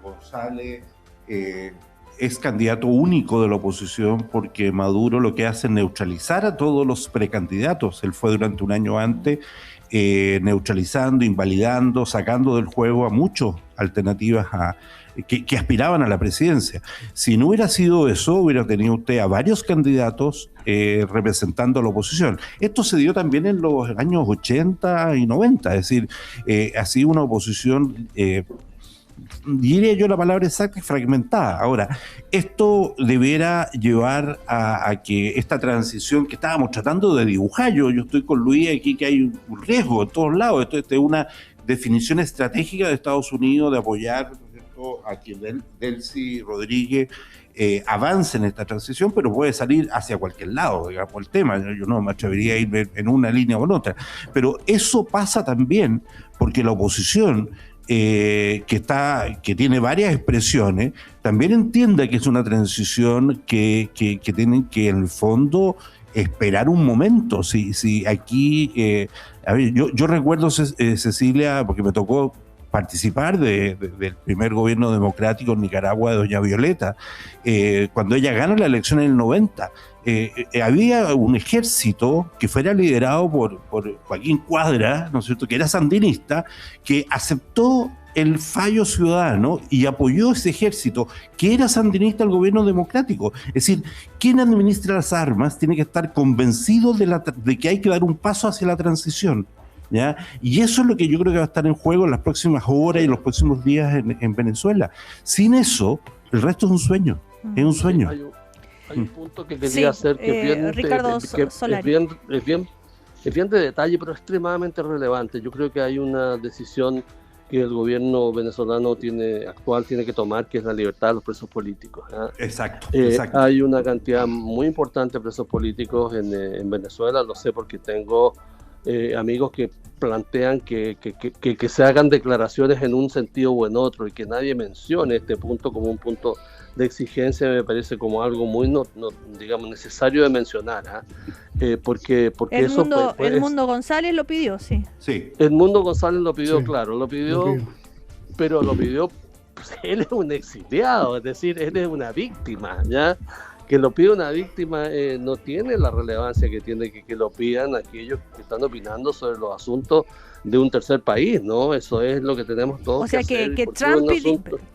González es candidato único de la oposición porque Maduro lo que hace es neutralizar a todos los precandidatos. Él fue durante un año antes neutralizando, invalidando, sacando del juego a muchas alternativas que aspiraban a la presidencia. Si no hubiera sido eso, hubiera tenido usted a varios candidatos representando a la oposición. Esto se dio también en los años 80 y 90, es decir, ha sido una oposición... diría yo la palabra exacta, fragmentada. Ahora, esto debiera llevar a que esta transición que estábamos tratando de dibujar, yo estoy con Luis aquí, que hay un riesgo en todos lados. Esto es una definición estratégica de Estados Unidos de apoyar, ¿cierto?, a que Delcy Rodríguez avance en esta transición, pero puede salir hacia cualquier lado, digamos, el tema. Yo no me atrevería a ir en una línea o en otra. Pero eso pasa también porque la oposición que tiene varias expresiones, también entienda que es una transición que tienen que en el fondo esperar un momento. Si aquí, a ver, yo recuerdo, Cecilia, porque me tocó participar del primer gobierno democrático en Nicaragua de doña Violeta, cuando ella gana la elección en el 90. Había un ejército que fuera liderado por Joaquín Cuadra, ¿no es cierto?, que era sandinista, que aceptó el fallo ciudadano y apoyó ese ejército que era sandinista al gobierno democrático. Es decir, quien administra las armas tiene que estar convencido de que hay que dar un paso hacia la transición, ¿ya? Y eso es lo que yo creo que va a estar en juego en las próximas horas y los próximos días en Venezuela. Sin eso, el resto es un sueño, es un sueño. Hay un punto que quería hacer que es bien de detalle, pero extremadamente relevante. Yo creo que hay una decisión que el gobierno venezolano actual tiene que tomar, que es la libertad de los presos políticos. Exacto. Hay una cantidad muy importante de presos políticos en Venezuela, lo sé porque tengo amigos que plantean que se hagan declaraciones en un sentido o en otro y que nadie mencione este punto como un punto de exigencia. Me parece como algo muy digamos necesario de mencionar, porque Edmundo González lo pidió, sí. Edmundo González lo pidió, claro, pero lo pidió, pues, él es un exiliado, es decir, él es una víctima, ¿ya? Que lo pida una víctima no tiene la relevancia que tiene que lo pidan aquellos que están opinando sobre los asuntos de un tercer país, ¿no? Eso es lo que tenemos todos que hacer. O sea, que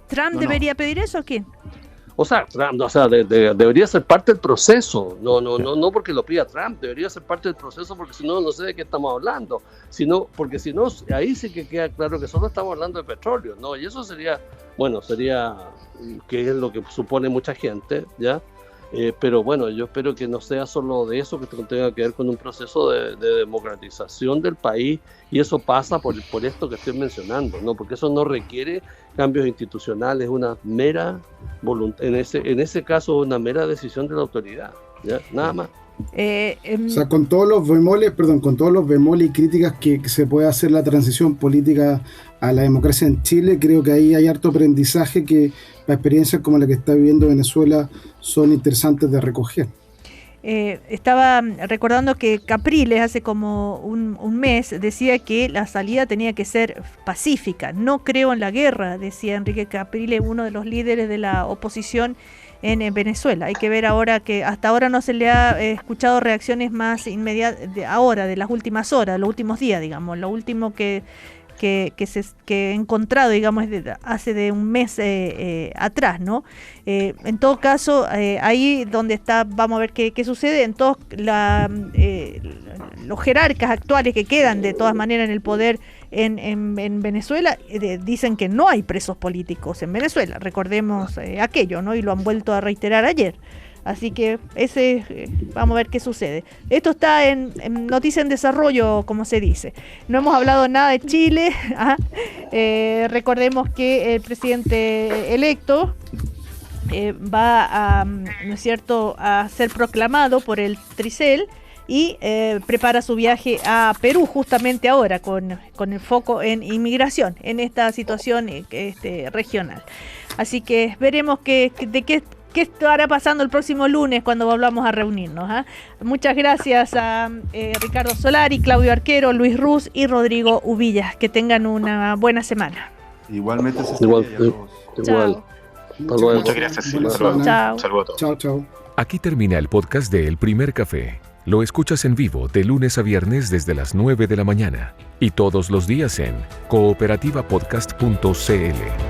Trump debería pedir eso, ¿o quién? O sea, Trump, debería ser parte del proceso, no porque lo pida Trump, debería ser parte del proceso, porque si no, no sé de qué estamos hablando, porque si no, ahí sí que queda claro que solo estamos hablando de petróleo, ¿no? Y eso sería que es lo que supone mucha gente, ¿ya? Pero bueno, yo espero que no sea solo de eso, que tenga que ver con un proceso de democratización del país, y eso pasa por esto que estoy mencionando, ¿no? Porque eso no requiere cambios institucionales, una mera voluntad, en ese caso una mera decisión de la autoridad, ¿ya? Nada más. O sea, con todos los bemoles y críticas que se puede hacer la transición política a la democracia en Chile, creo que ahí hay harto aprendizaje que las experiencias como la que está viviendo Venezuela son interesantes de recoger. Estaba recordando que Capriles hace como un mes decía que la salida tenía que ser pacífica. No creo en la guerra, decía Enrique Capriles, uno de los líderes de la oposición en Venezuela. Hay que ver ahora que hasta ahora no se le ha escuchado reacciones más inmediatas de las últimas horas, los últimos días, digamos. Lo último que he encontrado, digamos, hace de un mes atrás, ¿no? En todo caso, ahí donde está, vamos a ver qué sucede. En todos los jerarcas actuales que quedan de todas maneras en el poder en Venezuela dicen que no hay presos políticos en Venezuela. Recordemos aquello, ¿no? Y lo han vuelto a reiterar ayer. Así que vamos a ver qué sucede. Esto está en Noticia en Desarrollo, como se dice. No hemos hablado nada de Chile. Recordemos que el presidente electo va ¿no es cierto?, a ser proclamado por el Tricel y prepara su viaje a Perú justamente ahora con el foco en inmigración, en esta situación regional. Así que veremos qué estará pasando el próximo lunes cuando volvamos a reunirnos. Muchas gracias a Ricardo Solari, Claudio Arquero, Luis Ruz y Rodrigo Ubillas. Que tengan una buena semana. Igualmente. Igual. Muchas gracias. Chao. Saludos a todos. Chao. Aquí termina el podcast de El Primer Café. Lo escuchas en vivo de lunes a viernes desde las 9 de la mañana y todos los días en cooperativapodcast.cl.